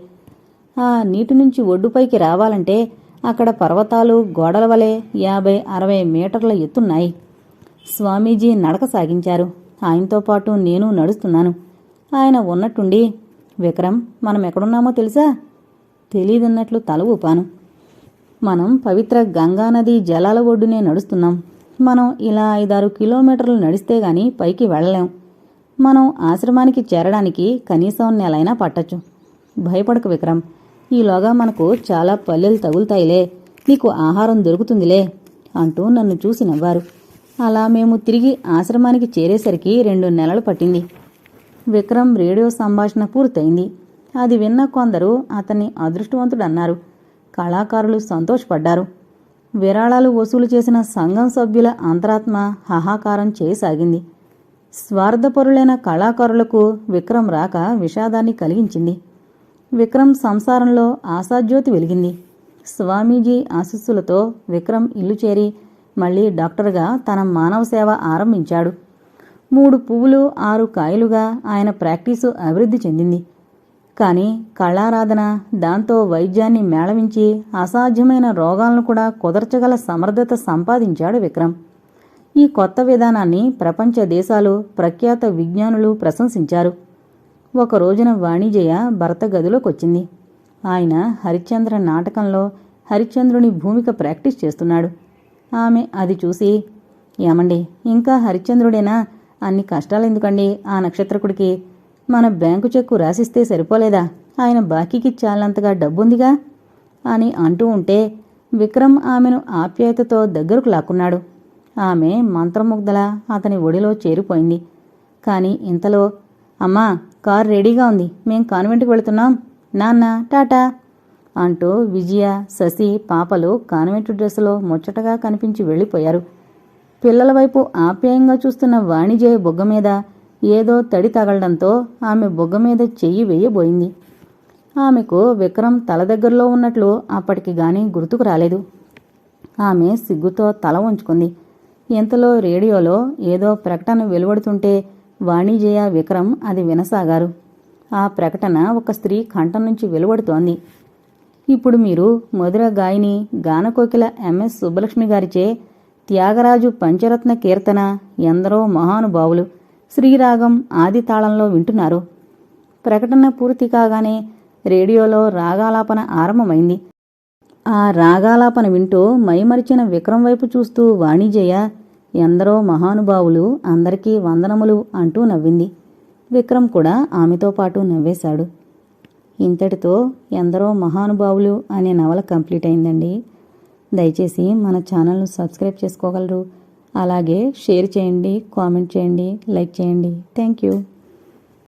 ఆ నీటి నుంచి ఒడ్డుపైకి రావాలంటే అక్కడ పర్వతాలు గోడల వలె 50-60 మీటర్ల ఎత్తున్నాయి. స్వామీజీ నడక సాగించారు. ఆయనతో పాటు నేను నడుస్తున్నాను. ఆయన ఉన్నట్టుండి, విక్రమ్, మనం ఎక్కడున్నామో తెలుసా? తెలీదన్నట్లు తల ఊపాను. మనం పవిత్ర గంగానది జలాల ఒడ్డునే నడుస్తున్నాం. మనం ఇలా 5-6 కిలోమీటర్లు నడిస్తే గాని పైకి వెళ్ళలేం. మనం ఆశ్రమానికి చేరడానికి కనీసం నెలైనా పట్టచ్చు. భయపడకు విక్రమ్, ఈలోగా మనకు చాలా పల్లెలు తగులుతాయిలే, నీకు ఆహారం దొరుకుతుందిలే అంటూ నన్ను చూసి నవ్వారు. అలా మేము తిరిగి ఆశ్రమానికి చేరేసరికి 2 నెలలు పట్టింది. విక్రమ్ రేడియో సంభాషణ పూర్తయింది. అది విన్న కొందరు అతన్ని అదృష్టవంతుడన్నారు. కళాకారులు సంతోషపడ్డారు. విరాళాలు వసూలు చేసిన సంఘం సభ్యుల అంతరాత్మ హాహాకారం చేయసాగింది. స్వార్థపరులైన కళాకారులకు విక్రమ్ రాక విషాదాన్ని కలిగించింది. విక్రమ్ సంసారంలో ఆశాజ్యోతి వెలిగింది. స్వామీజీ ఆశీస్సులతో విక్రమ్ ఇల్లు చేరి మళ్లీ డాక్టర్గా తన మానవ సేవ ఆరంభించాడు. 3 పువ్వులు 6 కాయలుగా ఆయన ప్రాక్టీసు అభివృద్ధి చెందింది. కానీ కళారాధన, దాంతో వైద్యాన్ని మేళవించి అసాధ్యమైన రోగాలను కూడా కుదర్చగల సమర్థత సంపాదించాడు విక్రమ్. ఈ కొత్త విధానాన్ని ప్రపంచ దేశాలు, ప్రఖ్యాత విజ్ఞానులు ప్రశంసించారు. ఒక రోజున వాణిజయ భర్త గదిలోకొచ్చింది. ఆయన హరిశ్చంద్ర నాటకంలో హరిశ్చంద్రుని భూమిక ప్రాక్టీస్ చేస్తున్నాడు. ఆమె అది చూసి, ఏమండి, ఇంకా హరిశ్చంద్రుడేనా? అన్ని కష్టాలెందుకండి ఆ నక్షత్రకుడికి? మన బ్యాంకు చెక్కు రాసిస్తే సరిపోలేదా? ఆయన బాకీకి చాలంతగా డబ్బుందిగా అని అంటూ ఉంటే విక్రమ్ ఆమెను ఆప్యాయతతో దగ్గరకు లాక్కున్నాడు. ఆమె మంత్రముగ్ధలా అతని ఒడిలో చేరిపోయింది. కాని ఇంతలో, అమ్మా, కారు రెడీగా ఉంది, మేం కాన్వెంట్కి వెళుతున్నాం, నాన్న టాటా అంటూ విజయ, శశి పాపలు కాన్వెంట్ డ్రెస్సులో ముచ్చటగా కనిపించి వెళ్ళిపోయారు. పిల్లల వైపు ఆప్యాయంగా చూస్తున్న వాణిజయ బొగ్గ మీద ఏదో తడి తగలడంతో ఆమె బొగ్గ మీద చెయ్యి వేయబోయింది. ఆమెకు విక్రమ్ తల దగ్గరలో ఉన్నట్లు అప్పటికి గాని గుర్తుకు రాలేదు. ఆమె సిగ్గుతో తల వంచుకుంది. ఇంతలో రేడియోలో ఏదో ప్రకటన వెలువడుతుంటే వాణిజయ, విక్రమ్ అది వినసాగారు. ఆ ప్రకటన ఒక స్త్రీ కంఠం నుంచి వెలువడుతోంది. ఇప్పుడు మీరు మధుర గాయని గానకోకిల ఎంఎస్ సుబ్బలక్ష్మి గారిచే త్యాగరాజు పంచరత్న కీర్తన ఎందరో మహానుభావులు శ్రీరాగం ఆది తాళంలో వింటున్నారు. ప్రకటన పూర్తి కాగానే రేడియోలో రాగాలాపన ఆరంభమైంది. ఆ రాగాలాపన వింటూ మైమరిచిన విక్రమ్ వైపు చూస్తూ వాణిజయ, ఎందరో మహానుభావులు, అందరికీ వందనములు అంటూ నవ్వింది. విక్రమ్ కూడా ఆమెతో పాటు నవ్వేశాడు. ఇంతటితో ఎందరో మహానుభావులు అనే నవల కంప్లీట్ అయిందండి. దయచేసి మన ఛానల్ను సబ్స్క్రైబ్ చేసుకోగలరు. అలాగే షేర్ చేయండి, కామెంట్ చేయండి, లైక్ చేయండి. Thank you.